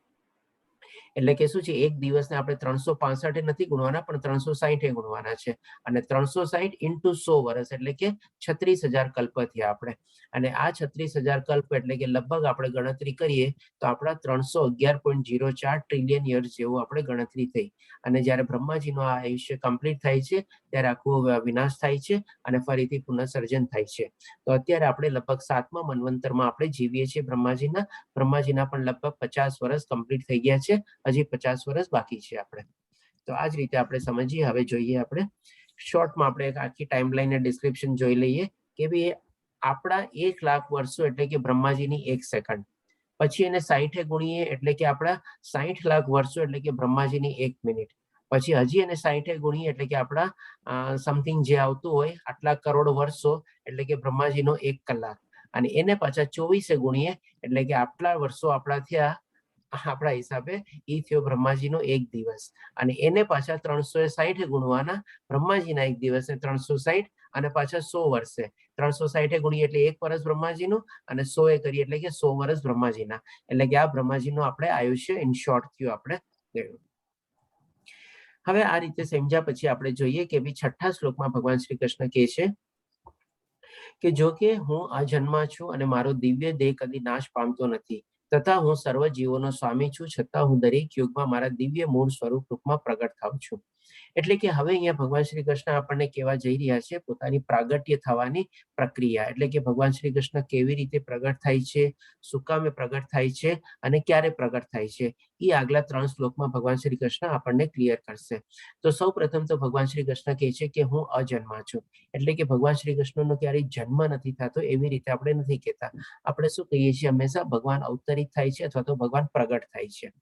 એટલે કે શું છે, એક દિવસને આપણે 365 નથી ગુણવાના પણ 360 ગુણવાના છે, અને 360 ઇન્ટુ 100 વર્ષ એટલે કે 36,000 કલ્પ થયા આપણે. અને આ 36,000 કલ્પ એટલે કે લગભગ આપણે ગણતરી કરીએ તો આપણા 311.04 ટ્રિલિયન યર્સ જેવું આપણે ગણતરી થઈ. અને જ્યારે બ્રહ્માજીનું આ આયુષ્ય કમ્પ્લીટ થાય છે ત્યારે આખું વિનાશ થાય છે અને ફરીથી પુનઃસર્જન થાય છે. તો અત્યારે આપણે લગભગ 7મા મન્વંતરમાં આપણે જીવીએ છીએ બ્રહ્માજીના પણ લગભગ 50 વર્ષ કમ્પ્લીટ થઈ ગયા છે, હજી 50 વર્ષ બાકી છે આપણે. તો આ જ રીતે આપણે સમજીએ. હવે જોઈએ આપણે શોર્ટમાં આપણે એક આખી ટાઈમલાઈન ડિસ્ક્રિપ્શન જોઈ લઈએ કે ભાઈ આપણા 1 લાખ વર્ષો એટલે કે બ્રહ્માજીની 1 સેકન્ડ, પછી એને 60 ગુણીએ એટલે કે આપણા 60 લાખ વર્ષો એટલે કે બ્રહ્માજીની 1 મિનિટ, પછી હજી એને 60 ગુણીએ એટલે કે આપણા સમથિંગ જે આવતું હોય આટલા કરોડ વર્ષો એટલે કે બ્રહ્માજીનો 1 કલાક, અને એને પાછા 24 ગુણીએ એટલે કે આટલા વર્ષો આપણા થયા આપણા હિસાબે ઈ થયો બ્રહ્માજીનો 1 દિવસ, અને એને પાછા 360 ગુણવાના બ્રહ્માજીના 1 દિવસને 360 અને પાછા 100 વર્ષે 360 ગુણીએ એટલે 1 વર્ષ બ્રહ્માજીનું, અને 100 કરીએ એટલે કે 100 વર્ષ બ્રહ્માજીના, એટલે કે આ બ્રહ્માજીનું આપણે આયુષ્ય ઇન શોર્ટ થયું આપણે ગયું. હવે આ રીતે સમજ્યા પછી આપણે જોઈએ કે 6થા શ્લોકમાં ભગવાન શ્રી કૃષ્ણ કહે છે કે જો કે હું અજન્મા છું અને મારો દિવ્ય દેહ કદી નાશ પામતો નથી, તથા હું સર્વ જીવોનો સ્વામી છું, છતાં હું દરેક યુગમાં મારા દિવ્ય મૂળ સ્વરૂપ રૂપમાં પ્રગટ થાઉં છું. એટલે કે હવે અહીંયા ભગવાન શ્રી કૃષ્ણ આપણને કહેવા જઈ રહ્યા છે પોતાની પ્રાગટ્ય થવાની પ્રક્રિયા, એટલે કે ભગવાન શ્રી કૃષ્ણ કેવી રીતે પ્રગટ થાય છે, શું કામે પ્રગટ થાય છે અને ક્યારે પ્રગટ થાય છે, એ આગલા 3 શ્લોકમાં ભગવાન શ્રી કૃષ્ણ આપણને ક્લિયર કરશે. તો સૌ પ્રથમ તો ભગવાન શ્રી કૃષ્ણ કહે છે કે હું અજન્મા છું, એટલે કે ભગવાન શ્રી કૃષ્ણનો ક્યારેય જન્મ નથી થતો એવી રીતે આપણે નથી કહેતા. આપણે શું કહીએ છીએ, હંમેશા ભગવાન અવતરિત થાય છે અથવા તો ભગવાન પ્રગટ થાય છે.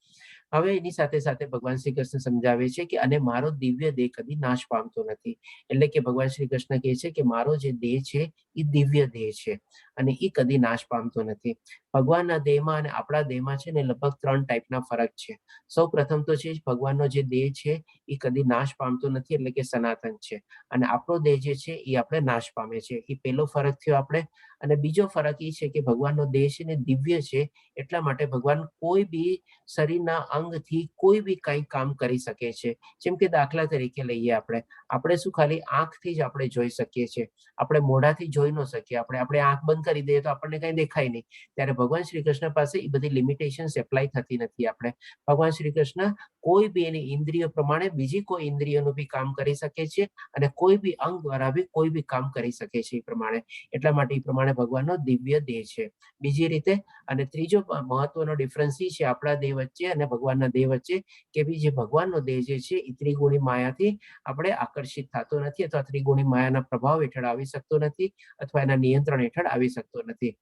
હવે એની સાથે સાથે ભગવાન શ્રી કૃષ્ણ સમજાવે છે કે અને મારો દિવ્ય દેહ કદી નાશ પામતો નથી, એટલે કે ભગવાન શ્રી કૃષ્ણ કહે છે કે મારો જે દેહ છે એ દિવ્ય દેહ છે અને એ કદી નાશ પામતો નથી. ભગવાનના દેહમાં અને આપણા દેહમાં છે ને લગભગ 3 ટાઈપના ફરક છે. સૌ પ્રથમ તો છે ભગવાનનો જે દેહ છે એ કદી નાશ પામતો નથી, એટલે કે સનાતન છે, અને આપણો દેહ જે છે એ આપણે નાશ પામે છે. એ પહેલો ફરક થયો આપણે. અને બીજો ફરક એ છે કે ભગવાનનો દેહ છે ને દિવ્ય છે, એટલા માટે ભગવાન કોઈ બી શરીરના અંગથી કોઈ બી કંઈ કામ કરી શકે છે. જેમ કે દાખલા તરીકે લઈએ આપણે શું ખાલી આંખથી જ આપણે જોઈ શકીએ છીએ, આપણે મોઢાથી જોઈ ન શકીએ. આપણે આંખ બંધ કરી દઈએ તો આપણને કઈ દેખાય નહીં. ત્યારે ભગવાન શ્રી કૃષ્ણ પાસે એ બધી લિમિટેશન્સ એપ્લાય થતી નથી. ભગવાન શ્રી કૃષ્ણ કોઈ બી એની ઇન્દ્રિયો પ્રમાણે બીજી કોઈ ઇન્દ્રિયોનું બી કામ કરી શકે છે, અને કોઈ બી અંગ દ્વારા બી કોઈ બી કામ કરી શકે છે એ પ્રમાણે. એટલા માટે એ પ્રમાણે ભગવાનનો દિવ્ય દેહ છે. બીજી રીતે, અને ત્રીજો મહત્વનો ડિફરન્સ એ છે આપણા દેહ વચ્ચે અને ભગવાનના દેહ વચ્ચે કે જે ભગવાનનો દેહ જે છે એ ત્રિગુણી માયાથી આપણે આકર્ષિત થતો નથી, અથવા ત્રિગુણી માયાના પ્રભાવ હેઠળ આવી શકતો નથી, અથવા એના નિયંત્રણ હેઠળ આવી શકતો નથી.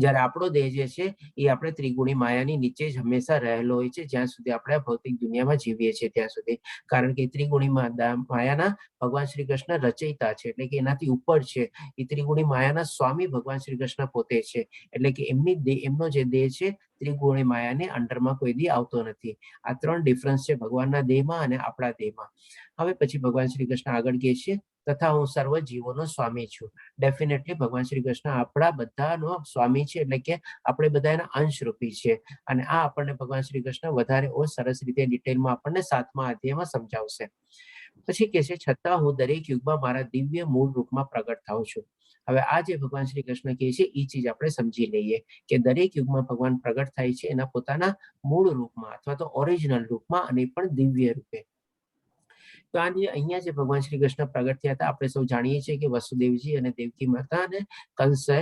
જ્યારે આપણો દેહ જે છે એ આપણે ત્રિગુણી માયાની નીચે જ હંમેશા રહેલો હોય છે, જ્યાં સુધી આપણે ભૌતિક દુનિયામાં જીવીએ છીએ ત્યાં સુધી. કારણ કે ત્રિગુણી માયાના ભગવાન શ્રી કૃષ્ણ રચયિતા છે, એટલે કે એનાથી ઉપર છે. એ ત્રિગુણી માયાના સ્વામી ભગવાન શ્રી કૃષ્ણ પોતે છે, એટલે કે એમનો જે દેહ છે ત્રિગુણી માયાને અંડરમાં કોઈ દી આવતો નથી. આ 3 ડિફરન્સ છે ભગવાનના દેહમાં અને આપણા દેહમાં. હવે પછી ભગવાન શ્રી કૃષ્ણ આગળ કહે છે તથા હું સર્વ જીવોનો સ્વામી છું. ડેફિનેટલી ભગવાન શ્રી કૃષ્ણ આપણા બધાનો સ્વામી છે, એટલે કે આપણે બધા એના અંશરૂપી છે. અને આ આપણને ભગવાન શ્રી કૃષ્ણ વધારે સરસ રીતે ડિટેલમાં આપણને 7મા અધ્યાયમાં સમજાવશે. પછી કહે છે છતાં હું દરેક યુગમાં મારા દિવ્ય મૂળ રૂપમાં પ્રગટ થાઉં છું. હવે આ જે ભગવાન શ્રી કૃષ્ણ કહે છે એ ચીજ આપણે સમજી લઈએ કે દરેક યુગમાં ભગવાન પ્રગટ થાય છે એના પોતાના મૂળ રૂપમાં અથવા તો ઓરિજિનલ રૂપમાં, અને પણ દિવ્ય રૂપે. તો આજે અહીંયા જે ભગવાન શ્રી કૃષ્ણ પ્રગટ થયા હતા, આપણે સૌ જાણીએ છીએ કે વસુદેવજી અને દેવકી માતા અને કંસે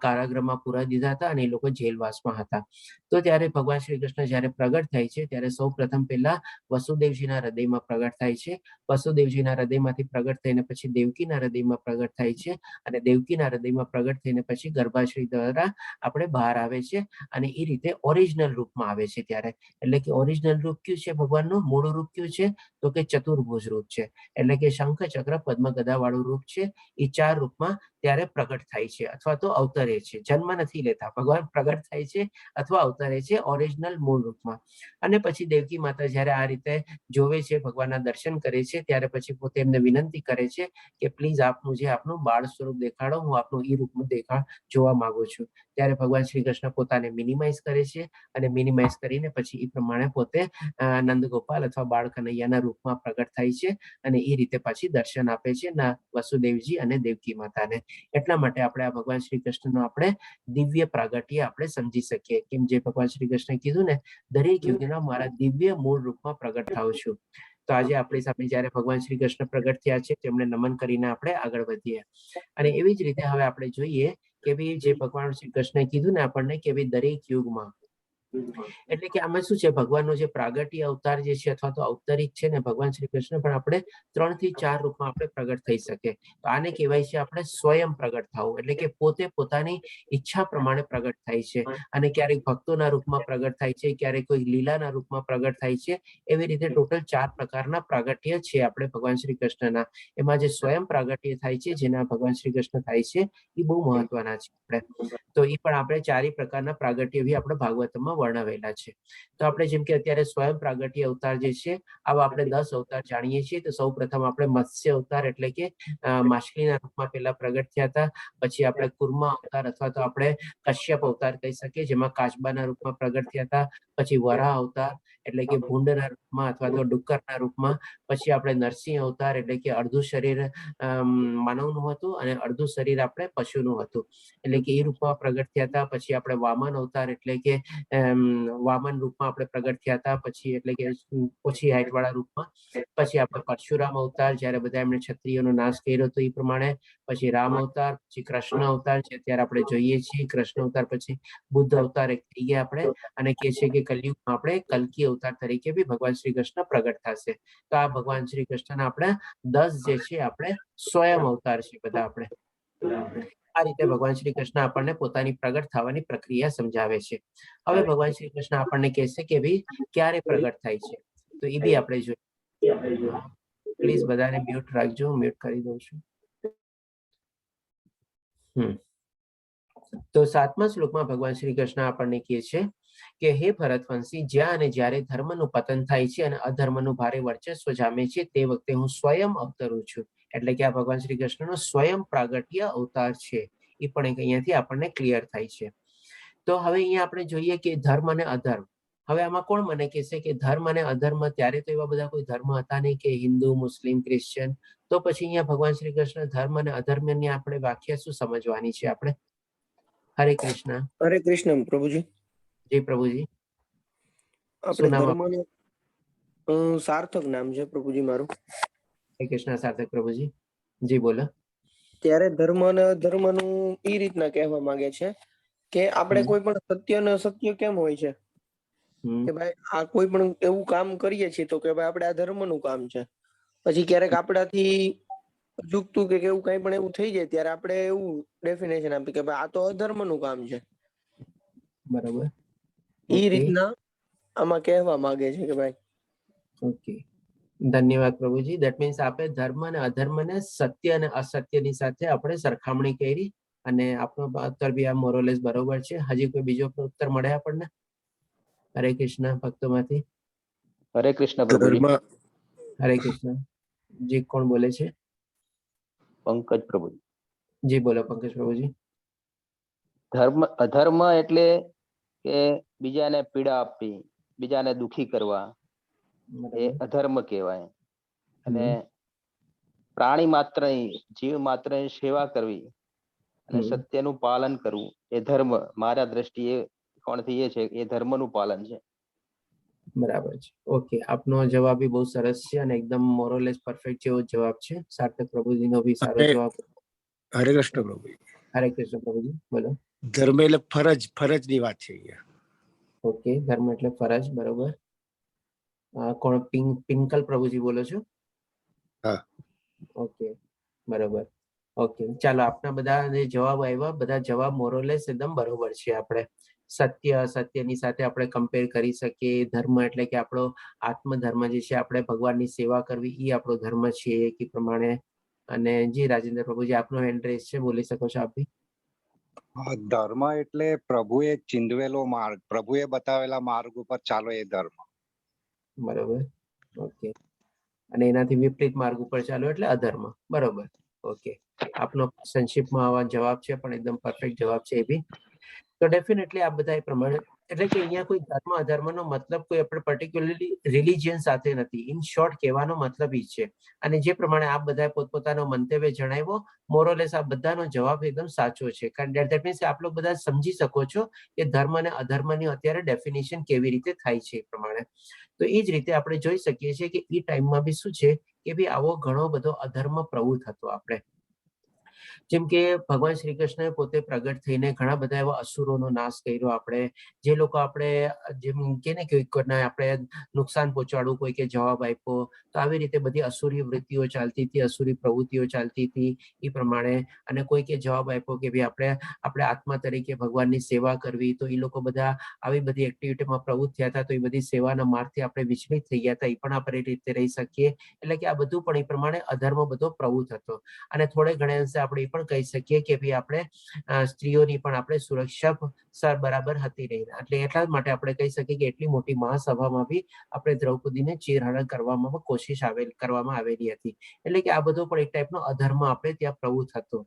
કારાગૃહમાં પૂરા દીધા હતા અને એ લોકો જેલવાસમાં હતા. તો ત્યારે ભગવાન શ્રી કૃષ્ણ જ્યારે પ્રગટ થાય છે ત્યારે સૌ પ્રથમ પહેલા વસુદેવજીના હૃદયમાં પ્રગટ થાય છે. વસુદેવજીના હૃદયમાંથી પ્રગટ થઈને પછી દેવકીના હૃદયમાં પ્રગટ થાય છે અને દેવકીના હૃદયમાં પ્રગટ થઈને પછી ગર્ભાશ્રી દ્વારા આપણે બહાર આવે છે અને એ રીતે ઓરિજિનલ રૂપમાં આવે છે ત્યારે. એટલે કે ઓરિજિનલ રૂપ કયું છે ભગવાનનું? મૂળ રૂપ કયું છે? તો કે ચતુર્ભુજ રૂપ છે. એટલે કે શંખ ચક્ર પદ્મ ગદા વાળું રૂપ છે. એ 4 રૂપમાં ત્યારે પ્રગટ થાય છે અથવા તો અવતરે છે. જન્મ નથી લેતા, ભગવાન પ્રગટ થાય છે અથવા અવતરે છે ઓરિજિનલ મૂળ રૂપમાં. અને પછી દેવકી માતા જ્યારે આ રીતે જોવે છે, ભગવાનના દર્શન કરે છે, ત્યારે પછી પોતે એમને વિનંતી કરે છે કે પ્લીઝ આપ મુझे આપનું બાળ સ્વરૂપ દેખાડો, હું આપનું ઈ રૂપમાં જોવા માંગુ છું. ત્યારે ભગવાન શ્રી કૃષ્ણ પોતાને મિનિમાઇઝ કરે છે અને મિનિમાઇઝ કરીને પછી એ પ્રમાણે પોતે નંદગોપાલ અથવા બાળ કનૈયાના રૂપમાં પ્રગટ થાય છે અને એ રીતે પાછી દર્શન આપે છે વસુદેવજી અને દેવકી માતાને. એટલા માટે આપણે આ ભગવાન શ્રી કૃષ્ણનો આપણે દિવ્ય પ્રાગટ્ય આપણે સમજી શકીએ. કેમ જે ભગવાન શ્રી કૃષ્ણ કીધું ને, દરેક યુગના મારા દિવ્ય મૂળ રૂપમાં પ્રગટ થાઉં છું. તો આજે આપણી સામે જ્યારે ભગવાન શ્રી કૃષ્ણ પ્રગટ થયા છે તેમને નમન કરીને આપણે આગળ વધીએ. અને એવી જ રીતે હવે આપણે જોઈએ કે ભાઈ જે ભગવાન શ્રી કૃષ્ણે કીધું ને આપણને કે ભાઈ દરેક યુગમાં, એટલે કે આમાં શું છે, ભગવાનનો જે પ્રાગટ્ય અવતાર જે છે અથવા તો અવતરિત છે ને ભગવાન શ્રી કૃષ્ણ, પણ આપણે 3 થી 4 રૂપમાં આપણે પ્રગટ થઈ શકે. તો આને કહેવાય છે આપણે સ્વયં પ્રગટ થવું. એટલે કે પોતે પોતાની ઈચ્છા પ્રમાણે પ્રગટ થાય છે અને ક્યારેક ભક્તોના રૂપમાં પ્રગટ થાય છે, ક્યારેક કોઈ લીલાના રૂપમાં પ્રગટ થાય છે. એવી રીતે ટોટલ 4 પ્રકારના પ્રાગટ્ય છે આપણે ભગવાન શ્રી કૃષ્ણના. એમાં જે સ્વયં પ્રાગટ્ય થાય છે, જેના ભગવાન શ્રી કૃષ્ણ થાય છે, એ બહુ મહત્વના છે આપણે. તો એ પણ આપણે 4 પ્રકારના પ્રાગટ્ય બી આપણે ભાગવતમાં વર્ણવેલા છે. તો આપણે જેમ કે અત્યારે સ્વયં પ્રાગટ્ય અવતાર જે છે, આવા આપણે 10 અવતાર જાણીએ છીએ. તો સૌ પ્રથમ આપણે મત્સ્ય અવતાર એટલે કે માછલીના રૂપમાં પહેલા પ્રગટ થયા હતા. પછી આપણે કુર્મા અવતાર અથવા તો આપણે કશ્યપ અવતાર કહી શકીએ, જેમાં કાચબાના રૂપમાં પ્રગટ થયા હતા. પછી વરાહ અવતાર એટલે કે ભૂંડના રૂપમાં અથવા તો ડુક્કરના રૂપમાં. પછી આપણે નરસિંહ અવતાર એટલે કે અડધું શરીર માનવનું હતું અને અડધું શરીર આપણે પશુનું હતું, એટલે કે એ રૂપમાં પ્રગટ થયા હતા. પછી આપણે વામન અવતાર એટલે કે વામન રૂપમાં આપણે પ્રગટ થયા હતા, પછી એટલે કે ઓછી હાઈટ વાળા રૂપમાં. પછી આપણે પરશુરામ અવતાર, જ્યારે બધા એમણે ક્ષત્રિયોનો નાશ કર્યો હતો એ પ્રમાણે. પછી રામ અવતાર, પછી કૃષ્ણ અવતાર છે અત્યારે આપણે જોઈએ છીએ. કૃષ્ણ અવતાર પછી બુદ્ધ અવતાર એક થઈ ગયા આપણે, અને કે છે કે કલયુગમાં આપણે કલ્કી અવતાર તરીકે બી ભગવાન શ્રી કૃષ્ણ પ્રગટ થશે. તો આ ભગવાન શ્રી કૃષ્ણના આપણે 10 જે છે આપણે સ્વયં અવતાર છે બધા આપણે. આ રીતે ભગવાન શ્રી કૃષ્ણ આપણને પોતાની પ્રગટ થવાની પ્રક્રિયા સમજાવે છે. હવે ભગવાન શ્રી કૃષ્ણ આપણને કહેશે કે ભાઈ ક્યારે પ્રગટ થાય છે, તો એ બી આપણે જોઈએ. પ્લીઝ બધાને મ્યુટ રાખજો, હું મ્યુટ કરી દઉં છું. તો 7મા શ્લોકમાં ભગવાન શ્રી કૃષ્ણ આપણને કહે છે કે હે ભરતવંશી, જ્યાં અને જ્યારે ધર્મનું પતન થાય છે અને અધર્મનું ભારે વર્ચસ્વ જામે છે, તે વખતે હું સ્વયં અવતરું છું. એટલે કે આ ભગવાન શ્રી કૃષ્ણનો સ્વયં પ્રાગટ્ય અવતાર છે. એ પણ અહીંયાથી આપણને ક્લિયર થાય છે. તો હવે અહીંયા આપણે જોઈએ કે ધર્મ અને અધર્મ. હવે આમાં કોણ મને કહેશે કે ધર્મ અને અધર્મ, ત્યારે તો એવા બધા કોઈ ધર્મ હતા નહીં કે હિન્દુ, મુસ્લિમ, ક્રિશ્ચિયન. તો પછી અહીંયા ભગવાન શ્રી કૃષ્ણ ધર્મ અને અધર્મની આપણે વ્યાખ્યા શું સમજવાની છે આપણે? હરે કૃષ્ણ. હરે કૃષ્ણ પ્રભુજી. જી પ્રભુજી. આપણે ધર્મનું સાર્થક નામ છે પ્રભુજી મારું. હરે કૃષ્ણ સાર્થક પ્રભુજી. જી બોલો. ત્યારે ધર્મ અને અધર્મનું એ રીતના કહેવા માંગે છે કે આપણે કોઈ પણ સત્ય ને સત્ય કેમ હોય છે કે ભાઈ આ કોઈ પણ એવું કામ કરીએ છીએ તો કે ભાઈ આપણે આ ધર્મનું કામ છે. પછી ક્યારેક આપણાથી ચૂકતું કે એવું કઈ પણ એવું થઈ જાય ત્યારે આપણે એવું ડેફિનેશન આપીએ કે ભાઈ આ તો અધર્મનું કામ છે. બરાબર. એ રીતના આમાં કહેવા માંગે છે કે ભાઈ. ઓકે, ધન્યવાદ પ્રભુજી. ધેટ મીન્સ આપણે ધર્મ અને અધર્મને સત્ય અને અસત્યની સાથે આપણે સરખામણી કરી અને આપણો ઉત્તર બી આ મોરોલેસ બરોબર છે. હજી કોઈ બીજો ઉત્તર મળે આપણને? હરે કૃષ્ણ ભક્તોમાંથી. હરે કૃષ્ણ પ્રભુજી. હરે કૃષ્ણ. જી કોણ બોલે છે? પંકજ પ્રભુજી. જી બોલો પંકજ પ્રભુજી. અધર્મ એટલે કે બીજાને પીડા આપવી, બીજાને દુખી કરવા, એ અધર્મ કહેવાય. અને પ્રાણી માત્ર, જીવ માત્ર સેવા કરવી અને સત્યનું પાલન કરવું એ ધર્મ. મારા દ્રષ્ટિએ કોણથી એ છે એ ધર્મનું પાલન છે. બરાબર છે. ઓકે, આપનો જવાબ બી બહુ સરસ છે અને એકદમ મોરલેસ પરફેક્ટ જેવો જવાબ છે. સાર્થક પ્રભુજીનો બી સારો જવાબ. હરે કૃષ્ણ પ્રભુ. હરે કૃષ્ણ પ્રભુજી, બોલો. ધર્મ એટલે ફરજ ની વાત છે અહીંયા. ઓકે, ધર્મ એટલે ફરજ, બરોબર. કોણ પિંકલ પ્રભુજી બોલો છો? હા. ઓકે, બરોબર. ઓકે, ચાલો આપના બધા જે જવાબ આવ્યા, બધા જવાબ મોરલેસ એકદમ બરોબર છે. આપણે સત્ય અસત્યની સાથે આપણે કમ્પેર કરી શકીએ. ધર્મ એટલે કે આપણો આત્મધર્મ જે છે, આપણે ભગવાનની સેવા કરવી, એ આપણો ધર્મ છે એ પ્રમાણે. અને જી રાજેન્દ્ર પ્રભુજી, આપનો હેન્ડ રેઝ છે, બોલી શકો છો આપ બી. ધર્મ એટલે પ્રભુએ ચીંધવેલો માર્ગ, પ્રભુએ બતાવેલા માર્ગ ઉપર ચાલો એ ધર્મ. બરોબર. ઓકે, અને એનાથી વિપરીત માર્ગ ઉપર ચાલો એટલે અધર્મ. બરોબર. ઓકે, આપનો સંક્ષિપ્તમાં આવા જવાબ છે, પણ એકદમ પરફેક્ટ જવાબ છે એ બી. તો ડેફિનેટલી આ બધા એ પ્રમાણે, એટલે કે અહીંયા કોઈ ધર્મ અધર્મનો મતલબ કોઈ આપણે પર્ટિક્યુલરલી રિલિજિયન સાથે નથી. ઇન શોર્ટ કહેવાનો મતલબ એ છે. અને જે પ્રમાણે આપ બધા પોતપોતાનો મંતવ્ય જણાવ્યો, મોરલેસ આ બધાનો જવાબ એકદમ સાચો છે. કારણ દેટ મીન્સ આપ લોકો બધા સમજી શકો છો કે ધર્મ અને અધર્મની અત્યારે ડેફિનેશન કેવી રીતે થાય છે એ પ્રમાણે. તો એ જ રીતે આપણે જોઈ શકીએ છીએ કે એ ટાઈમમાં બી શું છે કે ભાઈ આવો ઘણો બધો અધર્મ પ્રવૃત્ત હતો. આપણે જેમ કે ભગવાન શ્રી કૃષ્ણ પોતે પ્રગટ થઈને ઘણા બધા એવા અસુરોનો નાશ કર્યો. આપણે જે લોકો આપણે જેમ કે ને કોઈને આપણે નુકસાન પહોંચાડવું, કોઈ કે જવાબ આપ્યો, તો આવી રીતે બધી અસુરી વૃત્તિઓ ચાલતી હતી, અસુરી પ્રવૃત્તિઓ ચાલતી હતી એ પ્રમાણે. અને કોઈ કે જવાબ આપ્યો કે ભાઈ આપણે આત્મા તરીકે ભગવાનની સેવા કરવી, તો એ લોકો બધા આવી બધી એક્ટિવિટીમાં પ્રવૃત્ત થયા હતા. તો એ બધી સેવાના માર્ગથી આપણે વિચલિત થઈ ગયા હતા. એ પણ આપણે રીતે રહી શકીએ. એટલે કે આ બધું પણ એ પ્રમાણે અધર્મ બધો પ્રવૃત્ત હતો. અને થોડે ઘણા અંશે આપણે એ પણ કહી શકીએ કે ભાઈ આપણે સ્ત્રીઓની પણ આપણે સુરક્ષા બરાબર હતી નહીં. એટલે એટલા જ માટે આપણે કહી શકીએ કે એટલી મોટી મહાસભામાં બી આપણે દ્રૌપદીને ચીરહરણ કરવામાં કરવામાં આવેલી હતી. એટલે કે આ બધો પણ એક ટાઈપનો અધર્મ આપણે ત્યાં પ્રવૃત્ત હતો.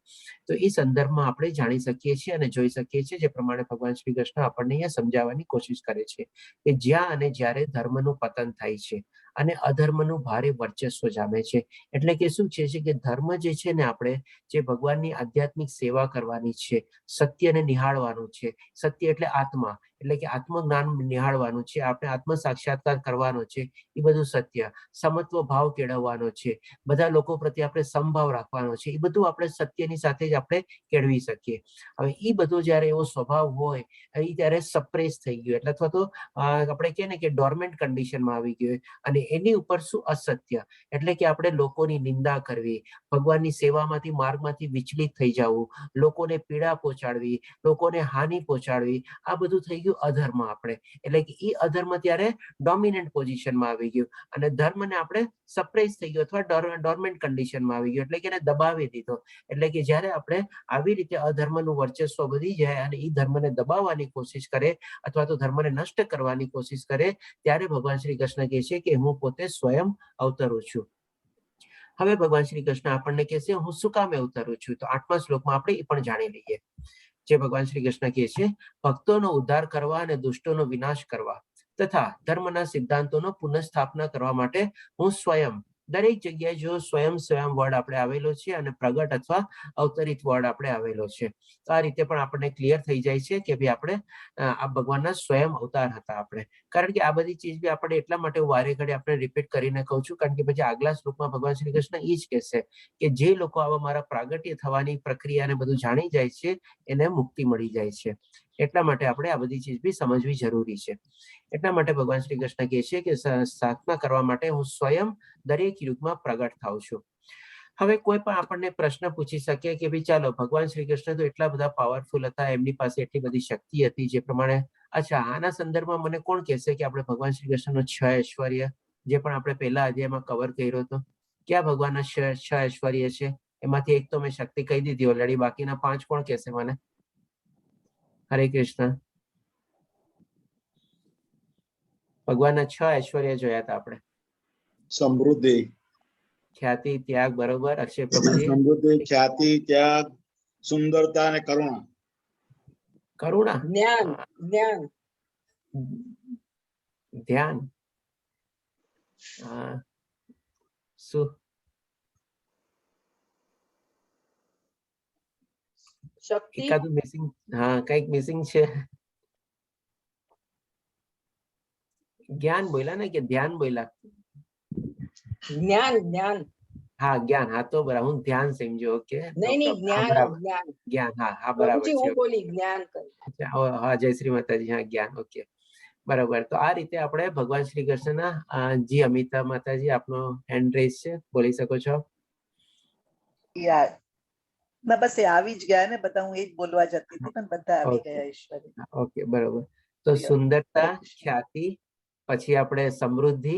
તો એ સંદર્ભમાં આપણે જાણી શકીએ છીએ અને જોઈ શકીએ છીએ, જે પ્રમાણે ભગવાન શ્રી કૃષ્ણ આપણને અહીંયા સમજાવવાની કોશિશ કરે છે કે જ્યાં અને જ્યારે ધર્મનું પતન થાય છે અને અધર્મનું ભારે વર્ચસ્વ જામે છે. એટલે કે શું છે કે ધર્મ જે છે ને, આપણે જે ભગવાનની આધ્યાત્મિક સેવા કરવાની છે, સત્યને નિહાળવાનું છે. સત્ય એટલે આત્મા, એટલે કે આત્મજ્ઞાન નિહાળવાનું છે, આપણે આત્મ સાક્ષાત્કાર કરવાનો છે. એ બધું સત્ય. સમત્વ ભાવ કેળવવાનો છે, બધા લોકો પ્રત્યે આપણે સમભાવ રાખવાનો છે. એ બધું આપણે સત્યની સાથે જ આપણે કેળવી શકીએ. હવે એ બધો જયારે એવો સ્વભાવ હોય એ ત્યારે સપ્રેસ થઈ ગયો, એટલે અથવા તો આપણે કહે ને કે ડોર્મેન્ટ કન્ડિશનમાં આવી ગયો. અને એની ઉપર શું અસત્ય, એટલે કે આપણે લોકોની નિંદા કરવી, ભગવાનની સેવામાંથી માર્ગમાંથી વિચલિત થઈ જવું, લોકોને પીડા પહોંચાડવી, લોકોને હાનિ પહોંચાડવી, આ બધું થઈ ગયું અધર્મ. આપણે એટલે કે એ અધર્મ ત્યારે ડોમિનન્ટ પોઝિશનમાં આવી ગયું અને ધર્મને આપણે સપ્રેસ થઈ ગયો અથવા ડોર્મેન્ટ કન્ડિશનમાં આવી ગયો, એટલે કે એને દબાવી દીધો. એટલે કે જ્યારે આપણે આવી રીતે અધર્મનું વર્ચસ્વ વધી જાય અને એ ધર્મને દબાવવાની કોશિશ કરે અથવા તો ધર્મને નષ્ટ કરવાની કોશિશ કરે, ત્યારે ભગવાન શ્રી કૃષ્ણ કહે છે કે હું પોતે સ્વયં અવતરું છું. હવે ભગવાન શ્રી કૃષ્ણ આપણને કહેશે હું શું કામે અવતરું છું. તો 8મા શ્લોકમાં આપણે એ પણ જાણી લઈએ. જે ભગવાન શ્રી કૃષ્ણ કહે છે, ભક્તોનો ઉદ્ધાર કરવા અને દુષ્ટોનો વિનાશ કરવા તથા ધર્મના સિદ્ધાંતોનો પુનઃસ્થાપના કરવા માટે હું સ્વયં. દરેક જગ્યાએ જો સ્વયં વર્ડ આપણે આવેલો છે અને પ્રગટ અથવા અવતરિત વર્ડ આપણે આવેલો છે. તો આ રીતે પણ આપણને ક્લિયર થઈ જાય છે કે ભાઈ આપણે આ ભગવાનના સ્વયં અવતાર હતા. આપણે કારણ કે આ બધી ચીજ બી આપણે એટલા માટે વારે ઘડી આપણે રિપીટ કરીને કહું છું, કારણ કે પછી આગલા શ્લોકમાં ભગવાન શ્રી કૃષ્ણ એ જ કહેશે કે જે લોકો આવા મારા પ્રાગટ્ય થવાની પ્રક્રિયાને બધું જાણી જાય છે એને મુક્તિ મળી જાય છે. એટલા માટે આપણે આ બધી ચીજ બી સમજવી જરૂરી છે. એટલા માટે ભગવાન શ્રી કૃષ્ણ કહે છે કે સાધના કરવા માટે હું સ્વયં દરેક યુગમાં પ્રગટ થાઉં છું. હવે કોઈ પણ આપણને પ્રશ્ન પૂછી શકે કે ભાઈ ચાલો, ભગવાન શ્રી કૃષ્ણ તો એટલા બધા પાવરફુલ હતા, એમની પાસે એટલી બધી શક્તિ હતી, જે પ્રમાણે અચ્છા આના સંદર્ભમાં મને કોણ કહેશે કે આપણે ભગવાન શ્રી કૃષ્ણનો 6 ઐશ્વર્ય જે પણ આપણે પહેલા અધ્યાયમાં કવર કર્યો હતો, ક્યાં ભગવાનના 6 ઐશ્વર્ય છે? એમાંથી એક તો મેં શક્તિ કહી દીધી ઓલરેડી, બાકીના 5 કોણ કહેશે મને? હરે કૃષ્ણ. ભગવાનના 6 ઐશ્વર્ય જોયા હતા આપણે. સમૃદ્ધિ, ખ્યાતિ, ત્યાગ, બરોબર. અક્ષય પ્રભુજી. સમૃદ્ધિ, ખ્યાતિ, ત્યાગ, સુંદરતા અને કરુણા. કરુણા, ધ્યાન, શું એકાદું મિસિંગ? હા, કઈક મિસિંગ છે. જ્ઞાન બોલ્યા ને કે ધ્યાન બોલ્યા? જ્ઞાન જ્ઞાન હા જ્ઞાન, હા તો બરાબર, હું ધ્યાન સમજો. ઓકે નહીં નહીં જ્ઞાન બરાબર, જ્ઞાન જ્ઞાન, હા હા બરાબર પ્રભુજી છે. હું બોલી જ્ઞાન કરી. હા જય શ્રી માતાજી, હા જ્ઞાન, ઓકે બરાબર. તો આ રીતે આપણે ભગવાન શ્રી કૃષ્ણના જી અમિતા માતાજી આપનો હેન્ડ રેઝ છે, બોલી શકો છો. ના બસ એ આવી જ ગયા ને બધા, હું એ જ બોલવા જતી હતી પણ બધા આવી ગયા. ઈશ્વરી ઓકે બરાબર. તો સુંદરતા, ખ્યાતિ, પછી આપણે સમૃદ્ધિ,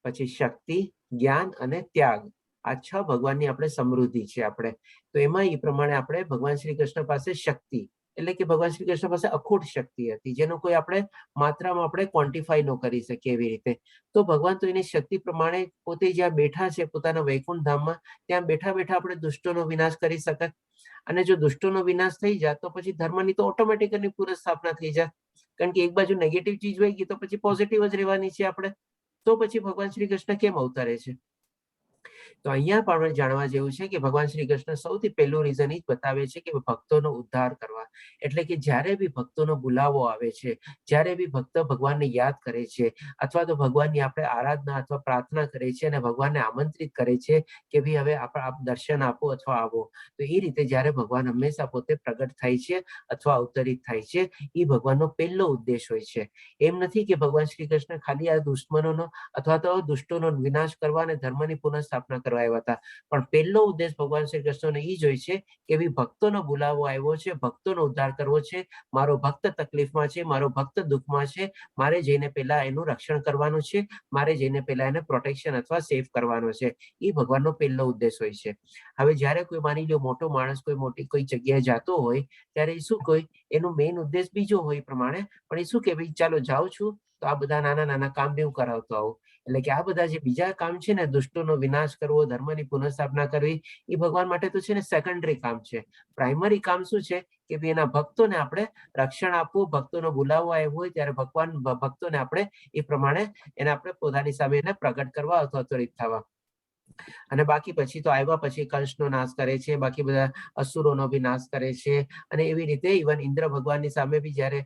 પછી શક્તિ, જ્ઞાન અને ત્યાગ, આ 6 ભગવાનની આપણે સમૃદ્ધિ છે આપણે. તો એમાં એ પ્રમાણે આપણે ભગવાન શ્રી કૃષ્ણ પાસે શક્તિ એટલે કે ભગવાન શ્રી કૃષ્ણ પાસે અખૂટ શક્તિ હતી, જેનો કોઈ આપણે માત્રામાં આપણે ક્વોન્ટિફાઈ ન કરી શકીએ એવી રીતે. તો ભગવાન તો એની શક્તિ પ્રમાણે પોતે જ્યાં બેઠા છે પોતાના વૈકુંઠ ધામમાં, ત્યાં બેઠા બેઠા આપણે દુષ્ટોનો વિનાશ કરી શકત. અને જો દુષ્ટોનો વિનાશ થઈ જાય તો પછી ધર્મની તો ઓટોમેટિકલી પૂર્વ સ્થાપના થઈ જાય. કારણ કે એક બાજુ નેગેટિવ ચીજ હોય ગઈ તો પછી પોઝિટિવ જ રહેવાની છે આપણે. તો પછી ભગવાન શ્રી કૃષ્ણ કેમ અવતરે છે? તો અહીંયા પણ જાણવા જેવું છે કે ભગવાન શ્રી કૃષ્ણ સૌથી પહેલું રીઝન એ જ બતાવે છે કે ભક્તોનો ઉદ્ધાર કરવા. એટલે કે જ્યારે બી ભક્તોનો બોલાવો આવે છે, જ્યારે બી ભક્ત ભગવાનને યાદ કરે છે અથવા તો ભગવાનની આપણે આરાધના અથવા પ્રાર્થના કરે છે અને ભગવાનને આમંત્રિત કરે છે કે ભાઈ હવે આપ દર્શન આપો અથવા આવો, તો એ રીતે જ્યારે ભગવાન હંમેશા પોતે પ્રગટ થાય છે અથવા અવતરિત થાય છે, એ ભગવાનનો પહેલો ઉદ્દેશ હોય છે. એમ નથી કે ભગવાન શ્રી કૃષ્ણ ખાલી આ દુશ્મનોનો અથવા તો દુષ્ટોનો વિનાશ કરવા અને ધર્મની પુનઃસ્થાપના કરવા આવ્યા હતા, પણ પહેલો ઉદ્દેશ ભગવાન શ્રી કૃષ્ણનો એ જ હોય છે કે ભાઈ ભક્તોનો બોલાવો આવ્યો છે, ભક્તોનો ઉદ્ધાર કરવો છે, મારો ભક્ત તકલીફમાં છે, મારો ભક્ત દુઃખમાં છે, મારે જઈને પહેલા એનું રક્ષણ કરવાનું છે, મારે જઈને પહેલા એને પ્રોટેક્શન અથવા સેફ કરવાનો છે. એ ભગવાનનો પહેલો ઉદ્દેશ હોય છે. હવે જ્યારે કોઈ માની લો મોટો માણસ કોઈ જગ્યાએ જતો હોય ત્યારે એ શું કોઈ એનું મેઇન ઉદ્દેશ બીજો હોય પ્રમાણે, પણ એ શું કે ભાઈ ચાલો જાઉં છું તો આ બધા નાના નાના કામ બી હું કરાવતો આવું. એટલે કે આ બધા જે બીજા કામ છે ને, દુષ્ટોનો વિનાશ કરવો, ધર્મની પુનઃસ્થાપના કરવી, એ ભગવાન માટે તો છે ને સેકન્ડરી કામ છે. પ્રાઇમરી કામ શું છે કે ભાઈ એના ભક્તોને આપણે રક્ષણ આપવું, ભક્તોનો બોલાવો આવ્યો હોય ત્યારે ભગવાન ભક્તોને આપણે એ પ્રમાણે એને આપણે પોતાની સામે એને પ્રગટ કરવા અથવા ત્વરિત થવા. અને બાકી પછી તો આવ્યા પછી કંસનો નાશ કરે છે, બાકી બધા અસુરોનો બી નાશ કરે છે. અને એવી રીતે ઇવન ઇન્દ્ર ભગવાનની સામે બી જયારે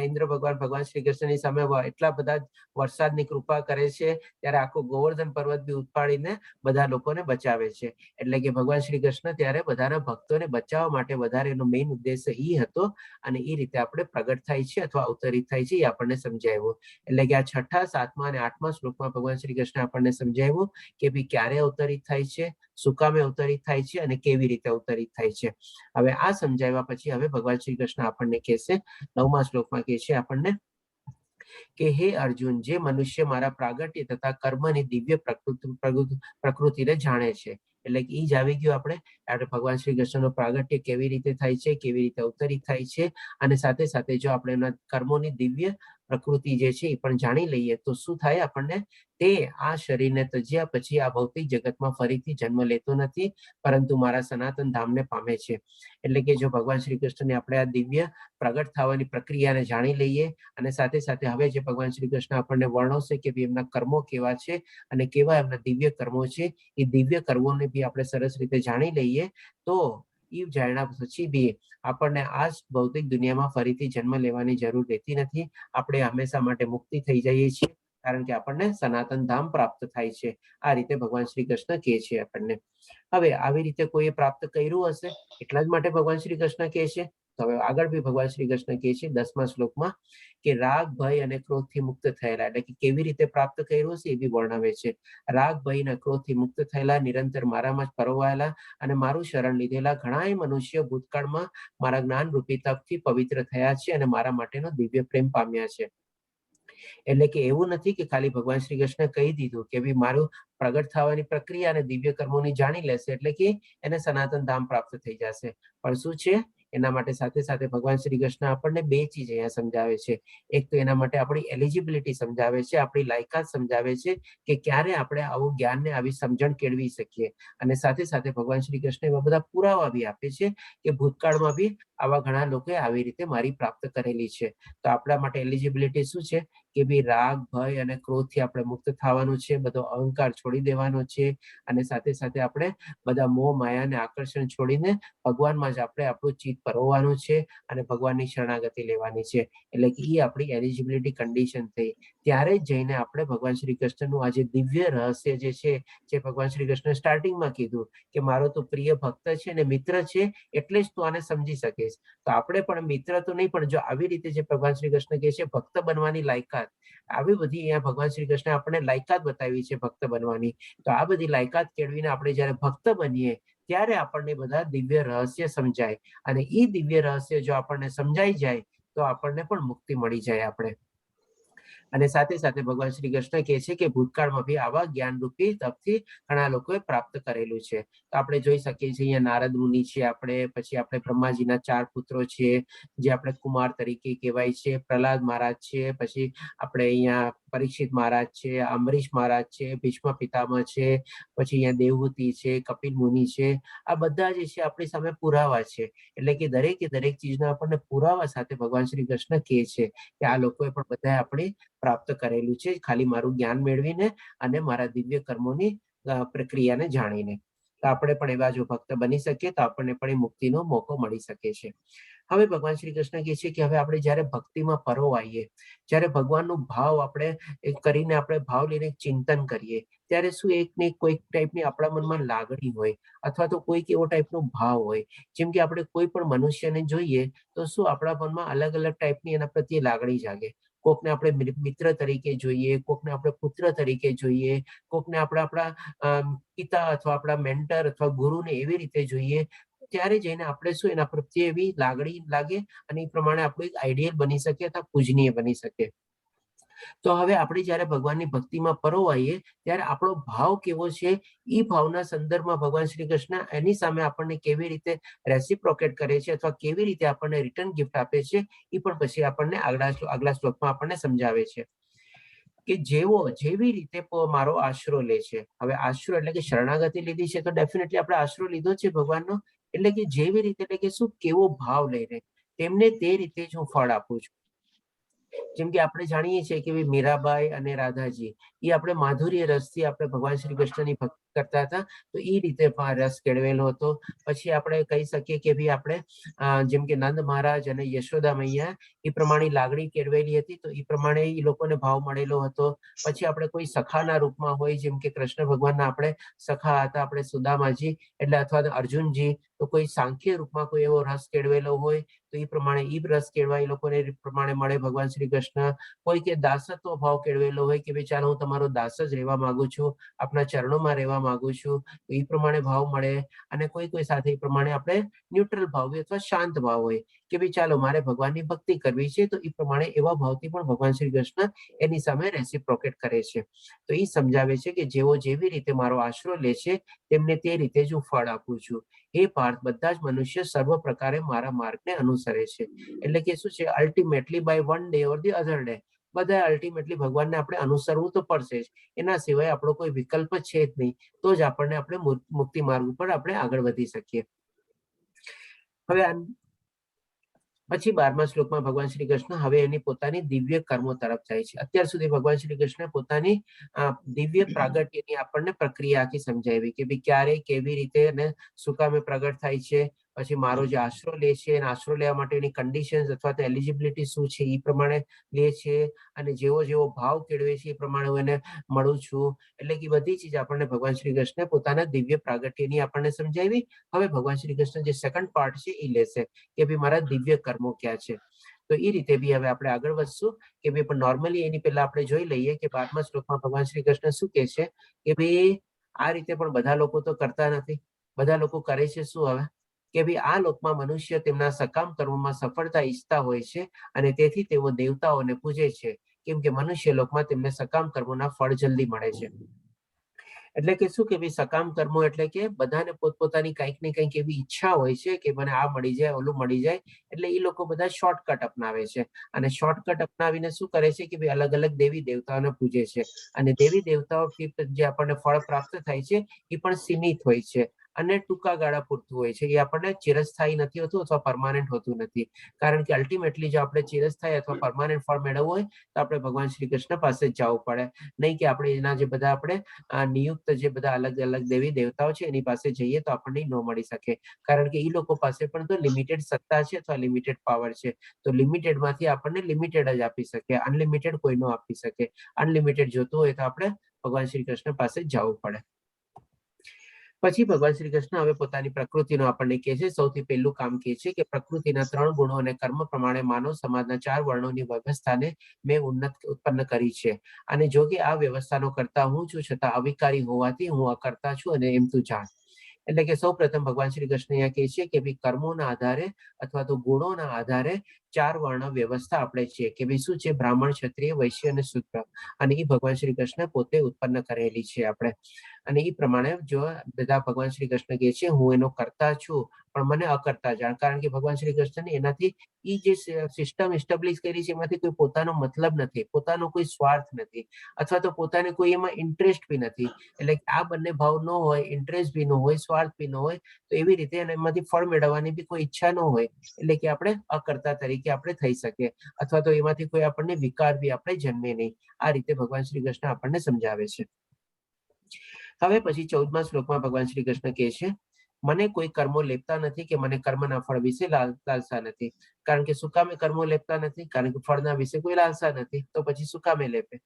ઇન્દ્ર ભગવાન શ્રી કૃષ્ણની સામે એટલા બધા વરસાદની કૃપા કરે છે ત્યારે આખો ગોવર્ધન પર્વત બી ઉપાડીને બધા લોકોને બચાવે છે. એટલે કે ભગવાન શ્રી કૃષ્ણ ત્યારે બધાના ભક્તોને બચાવવા માટે વધારે એનો મેઇન ઉદ્દેશ એ હતો. અને એ રીતે આપણે પ્રગટ થાય છે અથવા અવતરિત થાય છે એ આપણને સમજાવ્યું. એટલે કે આ 6ઠા, 7મા અને 8મા શ્લોકમાં ભગવાન શ્રી કૃષ્ણ આપણને સમજાવ્યું કે ભાઈ ક્યારે અવતરિત થાય છે, શું કામે અવતરિત થાય છે અને કેવી રીતે અવતરિત થાય છે. હવે આ સમજાવ્યા પછી હવે ભગવાન શ્રી કૃષ્ણ આપણને કહેશે 9મા શ્લોકમાં કહે છે આપણને કે હે અર્જુન, જે મનુષ્ય મારા પ્રાગટ્ય તથા કર્મની દિવ્ય પ્રકૃતિને જાણે છે. એટલે કે ઈ જ આવી ગયું આપણે ભગવાન શ્રી કૃષ્ણનો પ્રાગટ્ય કેવી રીતે થાય છે, કેવી રીતે અવતરિત થાય છે, અને સાથે સાથે જો આપણે એમના કર્મોની દિવ્ય પ્રકૃતિ જે છે એ પણ જાણી લઈએ તો શું થાય આપણને, તે આ શરીરને ત્યજ્યા પછી આ ભૌતિક જગતમાં ફરીથી જન્મ લેતો નથી, પરંતુ મારા સનાતન ધામને પામે છે. એટલે કે જો ભગવાન શ્રી કૃષ્ણને આપણે આ દિવ્ય પ્રગટ થવાની પ્રક્રિયાને જાણી લઈએ અને સાથે સાથે હવે જે ભગવાન શ્રી કૃષ્ણ આપણને વર્ણવશે કે એમના કર્મો કેવા છે અને કેવા એમના દિવ્ય કર્મો છે, એ દિવ્ય કર્મોને બી આપણે સરસ રીતે જાણી લઈએ તો એ જાણ્યા પછી બી આપણને આ ભૌતિક દુનિયામાં ફરીથી જન્મ લેવાની જરૂર રહેતી નથી. આપણે હંમેશા માટે મુક્તિ થઈ જઈએ છીએ કારણ કે આપણને સનાતન ધામ પ્રાપ્ત થાય છે. આ રીતે ભગવાન શ્રી કૃષ્ણ કહે છે આપણને. હવે આવી રીતે કોઈએ પ્રાપ્ત કર્યું હશે એટલા જ માટે ભગવાન શ્રી કૃષ્ણ કહે છે. તો હવે આગળ બી ભગવાન શ્રી કૃષ્ણ કહે છે 10મા શ્લોકમાં કે રાગ, ભય અને ક્રોધથી મુક્ત થયેલા, એટલે કે કેવી રીતે પ્રાપ્ત કર્યું હશે એ બી વર્ણવે છે. રાગ, ભય અને ક્રોધથી મુક્ત થયેલા, નિરંતર મારામાં જ પરોવાયેલા અને મારું શરણ લીધેલા ઘણાય મનુષ્યો ભૂતકાળમાં મારા જ્ઞાન રૂપી તપથી પવિત્ર થયા છે અને મારા માટેનો દિવ્ય પ્રેમ પામ્યા છે. એટલે કે એવું નથી કે ખાલી ભગવાન શ્રી કૃષ્ણ કહી દીધું કે ભાઈ મારું પ્રગટ થવાની પ્રક્રિયા અને દિવ્ય કર્મોની જાણી લેશે એટલે કે એને સનાતન ધામ પ્રાપ્ત થઈ જશે. પણ શું છે એના માટે સાથે સાથે ભગવાન શ્રી કૃષ્ણ આપણને બે ચીજ અહીંયા સમજાવે છે. એક તો એના માટે આપણી એલિજિબિલિટી સમજાવે છે, આપણી લાયકાત સમજાવે છે કે ક્યારે આપણે આવું જ્ઞાનને આવી સમજણ કેળવી શકીએ. અને સાથે સાથે ભગવાન શ્રી કૃષ્ણ એવા બધા પુરાવા બી આપે છે કે ભૂતકાળમાં બી આવા ઘણા લોકોએ આવી રીતે મારી પ્રાપ્ત કરેલી છે. તો આપણા માટે એલિજિબિલિટી શું છે કે ભાઈ રાગ, ભય અને ક્રોધથી આપણે મુક્ત થવાનું છે, બધો અહંકાર છોડી દેવાનો છે, અને સાથે સાથે આપણે બધા મોહ, માયા અને આકર્ષણ છોડીને ભગવાનમાં જ આપણે આપણું ચિત્ત પરોવવાનું છે અને ભગવાનની શરણાગતિ લેવાની છે. એટલે કે એ આપણી એલિજિબિલિટી કન્ડિશન થઈ. ત્યારે જ જઈને આપણે ભગવાન શ્રી કૃષ્ણનું આ જે દિવ્ય રહસ્ય જે છે, જે ભગવાન શ્રી કૃષ્ણ સ્ટાર્ટિંગમાં કીધું કે મારો તો પ્રિય ભક્ત છે અને મિત્ર છે, એટલે જ તું આને સમજી શકીશ. તો આપણે પણ મિત્ર તો નહીં, પણ જો આવી રીતે જે ભગવાન શ્રી કૃષ્ણ કહે છે ભક્ત બનવાની લાયકાત, આવી બધી અહીંયા ભગવાન શ્રી કૃષ્ણ આપણને લાયકાત બતાવી છે ભક્ત બનવાની. તો આ બધી લાયકાત કેળવીને આપણે જયારે ભક્ત બનીએ ત્યારે આપણને બધા દિવ્ય રહસ્ય સમજાય, અને એ દિવ્ય રહસ્ય જો આપણને સમજાઈ જાય તો આપણને પણ મુક્તિ મળી જાય આપણે. અને સાથે સાથે ભગવાન શ્રી કૃષ્ણ કહે છે કે ભૂતકાળમાં બી આવા જ્ઞાનરૂપી તપથી ઘણા લોકોએ પ્રાપ્ત કરેલું છે. તો આપણે જોઈ શકીએ છીએ અહીંયા નારદ મુનિ છે, પછી આપણે બ્રહ્માજીના 4 પુત્રો છે, જે આપણે કુમાર તરીકે કહેવાય છે, પ્રહલાદ મહારાજ છે, પછી આપણે અહીંયા પરીક્ષિત મહારાજ છે, અમરીશ મહારાજ છે, ભીષ્મ પિતામહ છે, પછી અહીંયા દેવહૂતિ છે, કપિલ મુનિ છે. આ બધા જે છે આપણી સામે પુરાવા છે. એટલે કે દરેકે દરેક ચીજના આપણને પુરાવા સાથે ભગવાન શ્રી કૃષ્ણ કહે છે કે આ લોકોએ પણ બધાએ આપણી પ્રાપ્ત કરેલું છે, ખાલી મારું જ્ઞાન મેળવીને અને મારા દિવ્ય કર્મોની પ્રક્રિયાને જાણીને. તો આપણે પણ એવા જો ભક્ત બની શકીએ તો આપણને પણ એ મુક્તિનો મોકો મળી શકે છે. હવે ભગવાન શ્રી કૃષ્ણ કહે છે કે હવે આપણે જયારે ભક્તિમાં પરોવાઈએ, જયારે ભગવાનનો ભાવ આપણે કરીને આપણે ભાવ લઈને ચિંતન કરીએ, ત્યારે શું એક ને કોઈક ટાઈપની આપણા મનમાં લાગણી હોય અથવા તો કોઈક એવો ટાઈપનો ભાવ હોય. જેમ કે આપણે કોઈ પણ મનુષ્યને જોઈએ તો શું આપણા મનમાં અલગ અલગ ટાઈપની એના પ્રત્યે લાગણી જાગે. કોકને આપણે મિત્ર તરીકે જોઈએ, કોકને આપણે પુત્ર તરીકે જોઈએ, કોકને આપણે આપણા પિતા અથવા આપણા મેન્ટર અથવા ગુરુને એવી રીતે જોઈએ. ત્યારે જઈને આપણે શું એના પ્રત્યે એવી લાગણી લાગે અને એ પ્રમાણે આપણું એક આઈડિયલ બની શકે અથવા પૂજનીય બની શકે. તો હવે આપણે જયારે ભગવાનની ભક્તિમાં પરોવાઈએ ત્યારે આપણો ભાવ કેવો છે, એ ભાવના સંદર્ભમાં ભગવાન શ્રી કૃષ્ણ એની સામે આપણને કેવી રીતે રેસિપ્રોકેટ કરે છે અથવા કેવી રીતે આપણને રિટર્ન ગિફ્ટ આપે છે, એ પણ પછી આપણને આગલા શ્લોકમાં આપણને સમજાવે છે કે જેવી રીતે મારો આશરો લે છે. હવે આશરો એટલે કે શરણાગતિ લીધી છે તો ડેફિનેટલી આપણે આશરો લીધો છે ભગવાનનો. એટલે કે જેવી રીતે, એટલે કે શું કેવો ભાવ લઈને તેમને તે રીતે જ હું ફળ આપું છું. જેમ કે આપણે જાણીએ છીએ કે મીરાબાઈ અને રાધાજી એ આપણે માધુર્ય રસથી આપણે ભગવાન શ્રી કૃષ્ણની ભક્તિ કરતા હતા, તો એ રીતે રસ કેળવેલો હતો. પછી આપણે કહી શકીએ કે ભાઈ આપણે જેમ કે નંદ મહારાજ અને યશોદા મૈયા એ પ્રમાણે લાગણી કેળવેલી હતી, તો એ પ્રમાણે એ લોકોને ભાવ મળેલો હતો. પછી આપણે કોઈ સખાના રૂપમાં હોય, જેમ કે કૃષ્ણ ભગવાનના આપણે સખા હતા, આપણે સુદામાજી એટલે અથવા અર્જુનજી, તો કોઈ સાંખ્ય રૂપમાં કોઈ એવો રસ કેળવેલો હોય તો એ પ્રમાણે ઈ રસ કેળવા એ લોકોને પ્રમાણે મળે ભગવાન શ્રી કૃષ્ણ. કોઈ કે દાસત્વ ભાવ કેળવેલો હોય કે ભાઈ ચાલો હું તમારો દાસ જ રહેવા માંગુ છું, આપના ચરણોમાં રહેવા માંગુ છું, તો એ પ્રમાણે ભાવ મળે. અને કોઈ સાથે એ પ્રમાણે આપણે ન્યુટ્રલ ભાવ હોય અથવા શાંત ભાવ હોય કે ભાઈ ચાલો મારે ભગવાનની ભક્તિ કરવી છે, તો એ પ્રમાણે એવા ભાવથી પણ ભગવાન શ્રી કૃષ્ણ એની સામે રેસિપ્રોકેટ કરે છે. તો એ સમજાવે છે કે જેવો જેવી રીતે મારો આશરો લે છે તેમને તે રીતે જ હું ફળ આપું છું. એ પાર્થ બધા જ મનુષ્ય સર્વ પ્રકારે મારા માર્ગને અનુસરે છે. એટલે કે શું છે, ultimately by one day or the other day બધા અલ્ટિમેટલી ભગવાનને આપણે અનુસરવું તો પડશે જ. એના સિવાય આપણો કોઈ વિકલ્પ છે જ નહીં. તો જ આપણને આપણે મુક્તિ માર્ગ ઉપર આપણે આગળ વધી શકીએ. હવે પછી 12મા શ્લોકમાં ભગવાન શ્રી કૃષ્ણ હવે એની પોતાની દિવ્ય કર્મો તરફ જાય છે. અત્યાર સુધી ભગવાન શ્રી કૃષ્ણ પોતાની દિવ્ય પ્રાગટ્યની આપણને પ્રક્રિયા આખી સમજાવી કે ભાઈ ક્યારે કેવી રીતે અને શું કામે પ્રગટ થાય છે. પછી મારો જે આશરો લે છે, આશરો લેવા માટેની કન્ડિશન્સ અથવા તો એલિજિબિલિટી શું છે એ પ્રમાણે લે છે, અને જેવો જેવો ભાવ કેળવે છે એ પ્રમાણે હું એને મળું છું. એટલે કે બધી ચીજ આપણને ભગવાન શ્રી કૃષ્ણ પોતાના દિવ્ય પ્રાગટ્યની આપણને સમજાવી. હવે ભગવાન શ્રી કૃષ્ણ જે સેકન્ડ પાર્ટ છે એ લેશે કે ભાઈ મારા દિવ્ય કર્મો ક્યાં છે. તો એ રીતે બી હવે આપણે આગળ વધશું કે ભાઈ પણ નોર્મલી એની પહેલા આપણે જોઈ લઈએ કે 12મા શ્લોકમાં ભગવાન શ્રી કૃષ્ણ શું કહે છે કે ભાઈ આ રીતે પણ બધા લોકો તો કરતા નથી. બધા લોકો કરે છે શું હવે કે ભાઈ આ લોકમાં મનુષ્ય તેમના સકામ કર્મોમાં સફળતા ઈચ્છતા હોય છે, અને તેથી તેઓ દેવતાઓને પૂજે છે, કેમ કે મનુષ્ય લોકમાં તેમને સકામ કર્મોના ફળ જલ્દી મળે છે. એટલે કે શું કે ભાઈ સકામ કર્મો એટલે કે બધાને પોતપોતાની કંઈક ને કંઈક એવી ઈચ્છા હોય છે કે મને આ મળી જાય, ઓલું મળી જાય, એટલે એ લોકો બધા શોર્ટકટ અપનાવે છે. અને શોર્ટકટ અપનાવીને શું કરે છે કે ભાઈ અલગ અલગ દેવી દેવતાઓને પૂજે છે. અને દેવી દેવતાઓથી જે આપણને ફળ પ્રાપ્ત થાય છે એ પણ સીમિત હોય છે. અને ટૂંકા ગાળા પૂરતું હોય છે. એ આપણને ચિરસ્થાયી નથી હોતું અથવા પરમાનન્ટ હોતું નથી. કારણ કે અલ્ટિમેટલી જો આપણે ચિરસ્થાયી અથવા પરમાનન્ટ ફળ મેળવવું હોય તો આપણે ભગવાન શ્રી કૃષ્ણ પાસે જ જવું પડે, નહીં કે આપણે એના જે બધા આપણે નિયુક્ત જે બધા અલગ અલગ દેવી દેવતાઓ છે એની પાસે જઈએ તો આપણને ન મળી શકે. કારણ કે એ લોકો પાસે પણ તો લિમિટેડ સત્તા છે અથવા લિમિટેડ પાવર છે. તો લિમિટેડ માંથી આપણને લિમિટેડ જ આપી શકે, અનલિમિટેડ કોઈ ન આપી શકે. અનલિમિટેડ જોતું હોય તો આપણે ભગવાન શ્રી કૃષ્ણ પાસે જ જવું પડે. પછી ભગવાન શ્રી કૃષ્ણ હવે પોતાની પ્રકૃતિનો આપણને કહે છે. સૌથી પહેલું કામ કહે છે કે પ્રકૃતિના 3 ગુણો અને કર્મ પ્રમાણે માનવ સમાજના 4 વર્ણોની વ્યવસ્થાને મેં ઉત્પન્ન કરી છે. અને જો કે આ વ્યવસ્થાનો કરતા હું છું, છતાં અવિકારી હોવાથી હું અકર્તા છું અને એમ તું જાણ. એટલે કે સૌ પ્રથમ ભગવાન શ્રી કૃષ્ણ અહીંયા કહે છે કે ભાઈ કર્મોના આધારે અથવા તો ગુણોના આધારે 4 વર્ણ વ્યવસ્થા આપણે છીએ કે ભાઈ શું છે, બ્રાહ્મણ, ક્ષત્રિય, વૈશ્ય અને શૂદ્ર. અને એ ભગવાન શ્રી કૃષ્ણ પોતે ઉત્પન્ન કરેલી છે આપણે. અને એ પ્રમાણે જો બધા ભગવાન શ્રી કૃષ્ણ કહે છે હું એનો કરતા છું પણ મને અકર્તા જાણ. કારણ કે ભગવાન શ્રી કૃષ્ણને એનાથી એ જે સિસ્ટમ એસ્ટાબ્લિશ કરી છે એમાંથી કોઈ પોતાનો મતલબ નથી, પોતાનો કોઈ સ્વાર્થ નથી, અથવા તો પોતાને કોઈ એમાં ઇન્ટરેસ્ટ બી નથી. એટલે આ બંને ભાવ ન હોય, ઇન્ટરેસ્ટ બી ન હોય, સ્વાર્થ બી ન હોય, તો એવી રીતે એમાંથી ફળ મેળવવાની બી કોઈ ઈચ્છા ન હોય. એટલે કે આપણે અકર્તા તરીકે આપણે થઈ શકીએ, અથવા તો એમાંથી કોઈ આપણને વિકાર બી આપણે જન્મે નહીં. આ રીતે ભગવાન શ્રી કૃષ્ણ આપણને સમજાવે છે. હવે પછી 14મા શ્લોકમાં ભગવાન શ્રી કૃષ્ણ કહે છે મને કોઈ કર્મો લેપતા નથી કે મને કર્મના ફળ વિશે લાલસા નથી. કારણ કે શું કામે કર્મો લેપતા નથી? કારણ કે ફળના વિશે કોઈ લાલસા નથી, તો પછી શું કામે લેપે?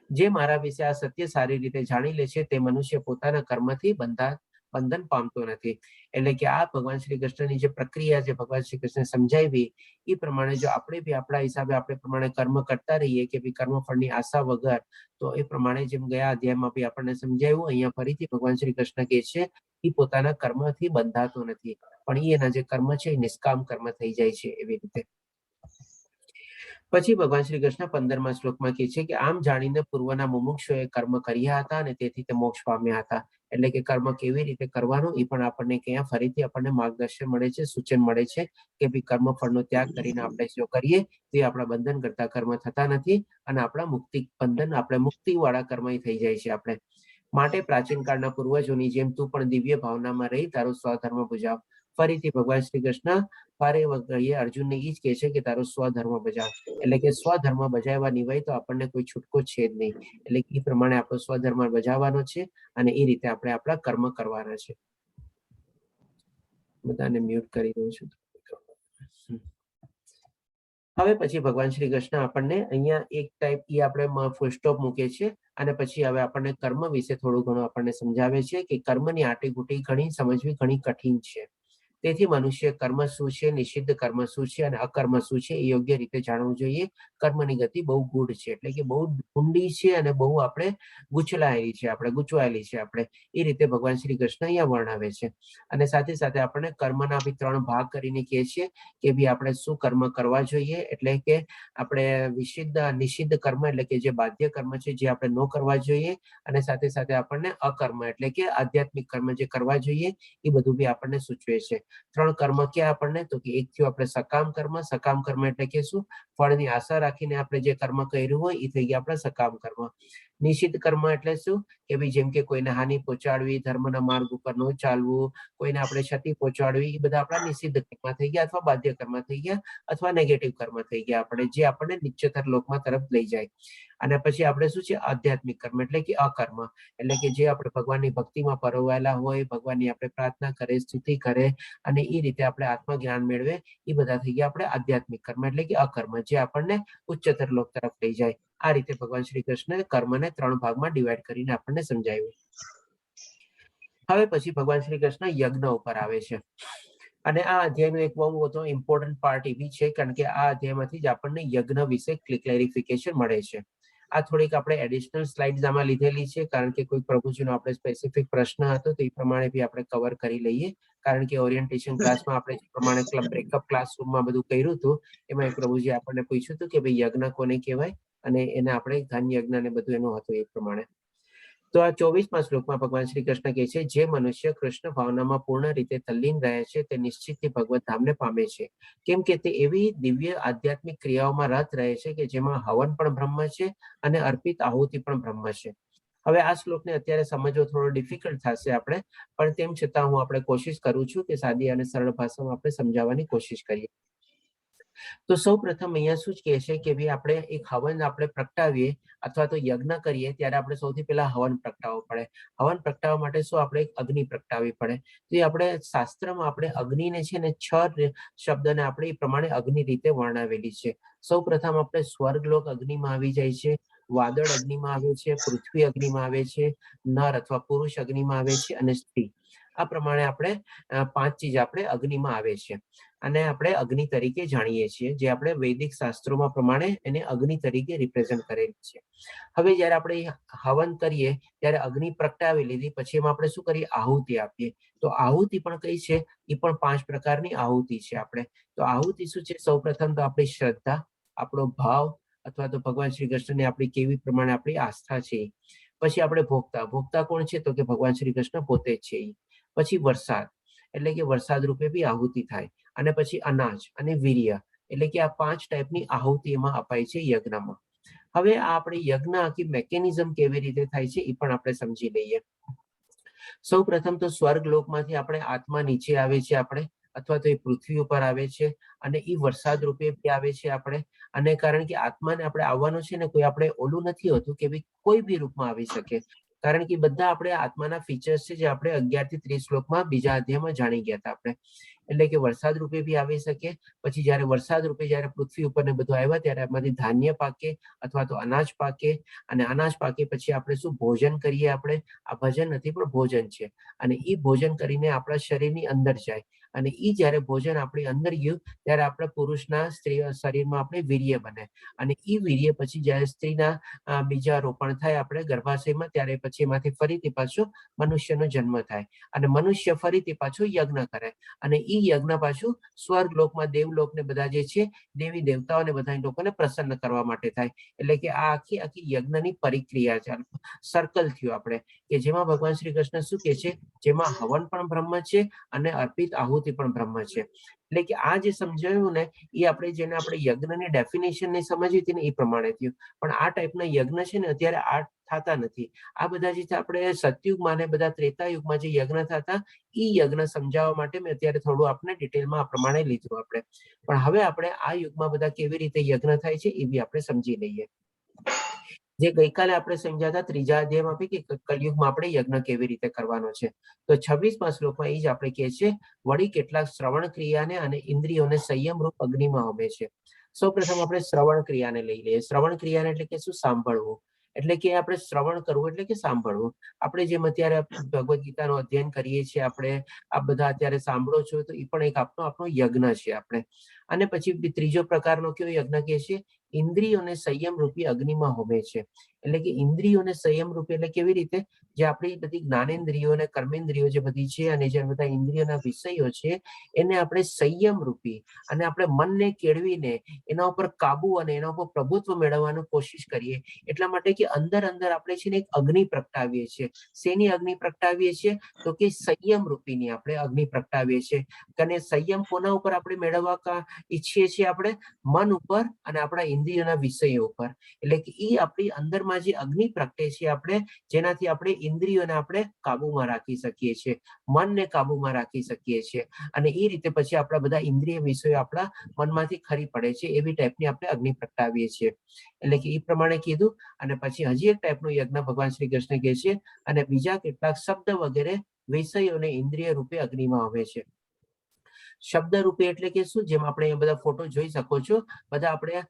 જે મારા વિશે આ સત્ય સારી રીતે જાણી લે છે તે મનુષ્ય પોતાના કર્મથી બંધન પામતો નથી. એટલે કે આ ભગવાન શ્રી કૃષ્ણની જે પ્રક્રિયા જે ભગવાન શ્રી કૃષ્ણ સમજાવી એ પ્રમાણે જો આપણે બી આપણા હિસાબે આપણે પ્રમાણે કર્મ કરતા રહીએ કે ભાઈ કર્મફળની આશા વગર, તો એ પ્રમાણે જેમ ગયા અધ્યાયમાં બી આપણને સમજાવ્યું, અહીંયા ફરીથી ભગવાન શ્રી કૃષ્ણ કહે છે એ પોતાના કર્મથી બંધાતો નથી, પણ એના જે કર્મ છે એ નિષ્કામ કર્મ થઈ જાય છે એવી રીતે. પછી ભગવાન શ્રી કૃષ્ણ 15મા શ્લોકમાં કહે છે કે આમ જાણીને પૂર્વના મુમુક્ષુએ કર્મ કર્યા હતા અને તેથી તે મોક્ષ પામ્યા હતા. એટલે કે કર્મ કેવી રીતે કરવાનું એ પણ આપણને ક્યાં ફરીથી આપણને માર્ગદર્શન મળે છે, સૂચન મળે છે કે ભાઈ કર્મ ફળનો ત્યાગ કરીને આપણે જો કરીએ તો એ આપણા બંધન કરતા કર્મ થતા નથી અને આપણા મુક્તિ વાળા કર્મ થઈ જાય છે આપણે. માટે પ્રાચીન કાળના પૂર્વજોની જેમ તું પણ દિવ્ય ભાવનામાં રહી તારો સ્વધર્મ બજાવ. ફરીથી ભગવાન શ્રી કૃષ્ણ અર્જુનને એ જ કહે છે કે તારો સ્વધર્મ બજાવ. એટલે કે સ્વધર્મ બજાવવા નિવાય તો આપણને કોઈ છૂટકો છે જ નહીં. એટલે એ પ્રમાણે આપણો સ્વધર્મ બજાવવાનો છે અને એ રીતે આપણે આપણા કર્મ કરવાના છે. બધાને મ્યુટ કરી દઉં છું. હવે પછી ભગવાન શ્રી કૃષ્ણ આપણને અહીંયા એક ટાઈપ આપણે ફૂલ સ્ટોપ મૂકે છે અને પછી હવે આપણને કર્મ વિશે થોડું ઘણું આપણને સમજાવે છે કે કર્મની આટીઘૂટી ઘણી સમજવી ઘણી કઠિન છે. તેથી મનુષ્ય કર્મ શું છે, નિષિદ્ધ કર્મ શું છે અને અકર્મ શું છે એ યોગ્ય રીતે જાણવું જોઈએ. કર્મની ગતિ બહુ ગૂઢ છે, એટલે કે બહુ ઊંડી છે અને બહુ આપણે ગૂંચવાયેલી છે આપણે એ રીતે ભગવાન શ્રી કૃષ્ણ અહીંયા વર્ણવે છે. અને સાથે સાથે આપણને કર્મના બી 3 ભાગ કરીને કહે છે કે ભાઈ આપણે શું કર્મ કરવા જોઈએ. એટલે કે આપણે નિષિદ્ધ કર્મ એટલે કે જે બાધ્ય કર્મ છે જે આપણે ન કરવા જોઈએ, અને સાથે સાથે આપણને અકર્મ એટલે કે આધ્યાત્મિક કર્મ જે કરવા જોઈએ એ બધું બી આપણને સૂચવે છે. 3 કર્મ ક્યાં આપણને? તો કે એક થયું આપણે સકામ કર્મ એટલે કે શું? ફળની આશા રાખીને આપણે જે કર્મ કર્યું હોય એ થઈ ગયા આપણા સકામ કર્મ. નિષિદ્ધ કર્મ એટલે શું? કે ભાઈ જેમ કે કોઈને હાનિ પહોંચાડવી, ધર્મના માર્ગ ઉપર ન ચાલવું, કોઈને આપણે ક્ષતિ પહોંચાડવી, એ બધા આપણા નિષિદ્ધ કર્મ થઈ ગયા અથવા બાધ્ય કર્મ થઈ ગયા અથવા નેગેટિવ કર્મ થઈ ગયા આપણે, જે આપણને નીચેતર લોકમાં તરફ લઈ જાય. અને પછી આપણે શું છે? આધ્યાત્મિક કર્મ એટલે કે અકર્મ. એટલે કે જે આપણે ભગવાનની ભક્તિમાં પરોવાયેલા હોય, ભગવાનની આપણે પ્રાર્થના કરે, સ્તુતિ કરે અને એ રીતે આપણે આત્મજ્ઞાન મેળવે, એ બધા થઈ ગયા આપણે આધ્યાત્મિક કર્મ એટલે કે અકર્મ, જે આપણને ઉચ્ચતર લોક તરફ લઈ જાય. આ રીતે ભગવાન શ્રી કૃષ્ણ કર્મને 3 ભાગમાં ડિવાઈડ કરીને આપણને સમજાવ્યું. હવે પછી ભગવાન શ્રી કૃષ્ણ યજ્ઞ ઉપર આવે છે અને આ અધ્યાયનો એક બહુ મોટો ઇમ્પોર્ટન્ટ પાર્ટ એવી છે કારણ કે આ અધ્યાયમાંથી જ આપણને યજ્ઞ વિશે ક્લેરિફિકેશન મળે છે. આ થોડીક આપણે એડિશનલ સ્લાઇડ્સ આમાં લીધેલી છે કારણ કે કોઈ પ્રભુજીનો આપણે સ્પેસિફિક પ્રશ્ન હતો તો એ પ્રમાણે બી આપણે કવર કરી લઈએ. કારણ કે ઓરિએન્ટેશન ક્લાસમાં આપણે જે પ્રમાણે બ્રેકઅપ ક્લાસરૂમમાં બધું કર્યું હતું એમાં એક પ્રભુજી આપણને પૂછ્યું હતું કે ભાઈ યજ્ઞ કોને કહેવાય, અને એને આપણે ધન યજ્ઞ ને બધું એનું હતું એ પ્રમાણે. તો આ 24મા શ્લોકમાં ભગવાન શ્રી કૃષ્ણ કહે છે જે મનુષ્ય કૃષ્ણ ભાવનામાં પૂર્ણ રીતે તલ્લીન રહે છે તે નિશ્ચિતથી ભગવત ધામને પામે છે, કેમ કે તે એવી દિવ્ય આધ્યાત્મિક ક્રિયાઓમાં રત રહે છે કે જેમાં હવન પણ બ્રહ્મ છે અને અર્પિત આહુતિ પણ બ્રહ્મ છે. હવે આ શ્લોકને અત્યારે સમજવો થોડો ડિફિકલ્ટ થશે આપણે, પણ તેમ છતાં હું આપણે કોશિશ કરું છું કે સાદી અને સરળ ભાષામાં આપણે સમજાવવાની કોશિશ કરીએ. તો સૌ પ્રથમ અહીંયા શું કહે છે કે ભાઈ આપણે એક હવન આપણે પ્રગટાવીએ અથવા તો યજ્ઞ કરીએ ત્યારે આપણે સૌથી પહેલા હવન પ્રગટાવવો પડે. હવન પ્રગટાવવા માટે શું આપણે એક અગ્નિ પ્રગટાવવી પડે. તો એ આપણે શાસ્ત્રમાં આપણે અગ્નિને છે ને 6 શબ્દને આપણે એ પ્રમાણે અગ્નિ રીતે વર્ણવેલી છે. સૌ પ્રથમ આપણે સ્વર્ગલોક અગ્નિમાં આવી જાય છે, વાદળ અગ્નિમાં આવે છે, પૃથ્વી અગ્નિમાં આવે છે, નર અથવા પુરુષ અગ્નિમાં આવે છે અને સ્ત્રી. આ પ્રમાણે આપણે 5 ચીજ આપણે અગ્નિમાં આવે છે અને આપણે અગ્નિ તરીકે જાણીએ છીએ, જે આપણે વૈદિક શાસ્ત્રોમાં પ્રમાણે એને અગ્નિ તરીકે રિપ્રેઝન્ટ કરેલી છે. હવે જયારે આપણે હવન કરીએ ત્યારે અગ્નિ પ્રગટાવી લીધી પછી એમાં આપણે શું કરીએ, આહુતિ આપીએ. તો આહુતિ પણ કઈ છે, એ પણ 5 પ્રકારની આહુતિ છે. આપણે તો આહુતિ શું છે, સૌ પ્રથમ તો આપણી શ્રદ્ધા, આપણો ભાવ અથવા તો ભગવાન શ્રી કૃષ્ણને આપણી કેવી પ્રમાણે આપણી આસ્થા છે. પછી આપણે ભોગતા. ભોગતા કોણ છે, તો કે ભગવાન શ્રી કૃષ્ણ પોતે જ છે. પછી વરસાદ, એટલે કે વરસાદ રૂપે બી આહુતિ થાય. અને પછી અનાજ અને વીર્ય, એટલે કે આ 5 ટાઈપની આહુતિ એમાં અપાય છે યજ્ઞમાં. હવે આ આપણે યજ્ઞ આખી મેકેનિઝમ કેવી રીતે થાય છે એ પણ આપણે સમજી લઈએ. સૌ પ્રથમ તો સ્વર્ગ લોકમાંથી આપણે આત્મા નીચે આવે છે આપણે, અથવા તો એ પૃથ્વી ઉપર આવે છે અને એ વરસાદ રૂપે બી આવે છે આપણે. અને કારણ કે આત્માને આપણે આવવાનું છે ને કોઈ આપણે ઓલું નથી હોતું કે ભાઈ કોઈ બી રૂપમાં આવી શકે, કારણ કે બધા આપણે આત્માના ફીચર્સ છે જે આપણે 11 થી 30 શ્લોકમાં બીજા અધ્યાયમાં જાણી ગયા હતા આપણે. એટલે કે વરસાદ રૂપે બી આવી શકે. પછી જયારે વરસાદ રૂપે જયારે પૃથ્વી ઉપર ને બધું આવ્યા ત્યારે એમાંથી ધાન્ય પાકે અથવા તો અનાજ પાકે, અને અનાજ પાકે પછી આપણે શું ભોજન કરીએ. આપણે આ ભજન નથી પણ ભોજન છે, અને એ ભોજન કરીને આપણા શરીરની અંદર જાય. અને એ જયારે ભોજન આપણી અંદર ગયું ત્યારે આપણા પુરુષના શરીરમાં આપણે વીર્ય બને, અને એ વીર્ય પછી જયારે સ્ત્રીના બીજા રોપણ થાય આપણે ગર્ભાશયમાં, ત્યારે પછી એમાંથી ફરીથી પાછો મનુષ્યનો જન્મ થાય અને મનુષ્ય ફરીથી પાછો યજ્ઞ કરે. અને એ યજ્ઞ પાછું સ્વર્ગ લોકમાં દેવલોક ને બધા જે છે દેવી દેવતાઓને બધા લોકોને પ્રસન્ન કરવા માટે થાય. એટલે કે આ આખી યજ્ઞની પરિક્રિયા છે, સર્કલ થયું આપણે, કે જેમાં ભગવાન શ્રી કૃષ્ણ શું કે છે, જેમાં હવન પણ બ્રહ્મ છે અને અર્પિત આહુતિ પણ બ્રહ્મ છે. એટલે કે આ જે સમજાયું ને એ આપણે જેને આપણે યજ્ઞની ડેફિનેશન ને સમજી હતી ને એ પ્રમાણે થયું. પણ આ ટાઈપના યજ્ઞ છે ને અત્યારે આ થતા નથી. આ બધા જે આપણે સતયુગમાં ને બધા ત્રેતાયુગમાં જે યજ્ઞ થતા એ યજ્ઞ સમજાવવા માટે મેં અત્યારે થોડું આપણે ડિટેલમાં આ પ્રમાણે લીધું આપણે. પણ હવે આપણે આ યુગમાં બધા કેવી રીતે યજ્ઞ થાય છે એ બી આપણે સમજી લઈએ. જે ગઈકાલે આપણે સમજ્યા હતા ત્રીજા અધ્યાયમાં બી કે કલયુગમાં આપણે યજ્ઞ કેવી રીતે કરવાનો છે. તો 26મા શ્લોકમાં એ જ આપણે કહે છે, વળી કેટલાક શ્રવણ ક્રિયાને અને ઇન્દ્રિયોને સંયમ રૂપ અગ્નિમાં હોમે છે. સૌ પ્રથમ આપણે શ્રવણ ક્રિયાને લઈ લઈએ. શ્રવણ ક્રિયાને એટલે કે શું, સાંભળવું. એટલે કે આપણે શ્રવણ કરવું એટલે કે સાંભળવું. આપણે જેમ અત્યારે ભગવદ્ ગીતાનું અધ્યયન કરીએ છીએ, આપણે આ બધા અત્યારે સાંભળો છો, તો એ પણ એક આપણો યજ્ઞ છે આપણે. અને પછી ત્રીજો પ્રકારનો કયો યજ્ઞ કહે છે, ઇન્દ્રિયોને સંયમ રૂપી અગ્નિમાં હોમે છે. એટલે કે ઇન્દ્રિયોને સંયમ રૂપે એટલે કેવી રીતે, જે આપણી બધી જ્ઞાનેન્દ્રિયો અને કર્મેન્દ્રિયો જે બધી છે અને જે બધા ઇન્દ્રિયોના વિષયો છે એને આપણે સંયમ રૂપી અને આપણે મનને કેળવીને એના ઉપર કાબુ અને એના ઉપર પ્રભુત્વ મેળવવાની કોશિશ કરીએ. એટલા માટે કે અંદર આપણે છે ને એક અગ્નિ પ્રગટાવીએ છીએ. શેની અગ્નિ પ્રગટાવીએ છીએ, તો કે સંયમ રૂપીની આપણે અગ્નિ પ્રગટાવીએ છીએ. અને સંયમ કોના ઉપર આપણે મેળવવા ઈચ્છીએ છીએ, આપણે મન ઉપર અને આપણા ઇન્દ્રિયોના વિષયો ઉપર. એટલે કે એ આપણી અંદરમાં જે અગ્નિ પ્રગટે છે આપણે, જેનાથી આપણે ઇન્દ્રિયોને આપણે કાબુમાં રાખી શકીએ છીએ, મનને કાબુમાં રાખી શકીએ છીએ, અને એ રીતે પછી આપણા બધા ઇન્દ્રિય વિષયો આપણા મનમાંથી ખરી પડે છે. એવી ટાઈપની આપણે અગ્નિ પ્રગટાવીએ છીએ. એટલે કે એ પ્રમાણે કીધું. અને પછી હજી એક ટાઈપનો યજ્ઞ ભગવાન શ્રી કૃષ્ણ કહે છે, અને બીજા કેટલાક શબ્દ વગેરે વિષયોને ઇન્દ્રિય રૂપે અગ્નિમાં આવે છે. શબ્દ રૂપે એટલે કે શું, જેમ આપણે બધા ફોટો જોઈ શકો છો, બધા આપણે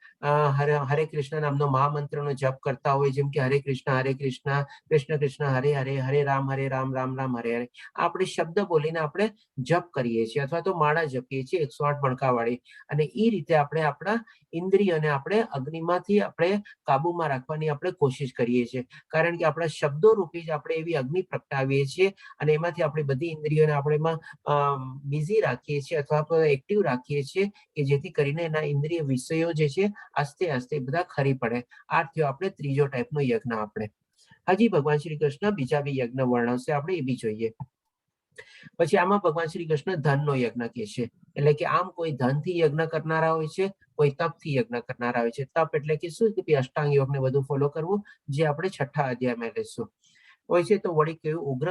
હરે કૃષ્ણ નામનો મહામંત્રનો જપ કરતા હોય, જેમ કે હરે કૃષ્ણ કૃષ્ણ કૃષ્ણ હરે હરે, હરે રામ રામ રામ હરે હરે. આપણે શબ્દ બોલીને આપણે જપ કરીએ છીએ અથવા તો માળા જપીએ છીએ 108 મણકા વાળી. અને એ રીતે આપણે આપણા ઇન્દ્રિયોને આપણે અગ્નિમાંથી આપણે કાબુમાં રાખવાની આપણે કોશિશ કરીએ છીએ. કારણ કે આપણા શબ્દો રૂપી જ આપણે એવી અગ્નિ પ્રગટાવીએ છીએ અને એમાંથી આપણી બધી ઇન્દ્રિયોને આપણે એમાં બિઝી રાખીએ છીએ અથવા એક્ટિવ રાખીએ છીએ, કે જેથી કરીને એના ઇન્દ્રિય વિષયો જે છે આસ્તે આસ્તે બધા ખરી પડે. આ થયો આપણે ત્રીજો ટાઈપનો યજ્ઞ. આપણે હજી ભગવાન શ્રી કૃષ્ણ બીજા બી યજ્ઞ વર્ણવશે, આપણે એ બી જોઈએ. પછી આમાં ભગવાન શ્રી કૃષ્ણ ધનનો યજ્ઞ કહે છે. એટલે કે આમ કોઈ ધનથી યજ્ઞ કરનારા હોય છે, કોઈ તપથી યજ્ઞ કરનારા હોય છે. તપ એટલે કે શું કે અષ્ટાંગ યોગને બધું ફોલો કરવું, જે આપણે 6થા અધ્યાયમાં લઈશું. હોય છે તો વળી કેવું ઉગ્ર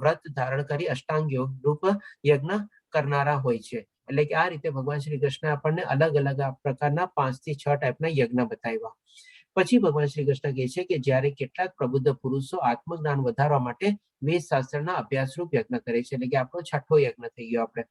વ્રત ધારણ કરી અષ્ટાંગ યોગ રૂપ યજ્ઞ કરનારા હોય છે. એટલે કે આ રીતે ભગવાન શ્રી કૃષ્ણ આપણને અલગ અલગ પ્રકારના 5 થી 6 ટાઈપના યજ્ઞ બતાવ્યા. પછી ભગવાન શ્રી કૃષ્ણ કહે છે કે જ્યારે કેટલાક પ્રબુદ્ધ પુરુષો આત્મજ્ઞાન વધારવા માટે વેદ શાસ્ત્રના અભ્યાસરૂપ યજ્ઞ કરે છે. એટલે કે આપણો 6થો યજ્ઞ થઈ ગયો. આપણે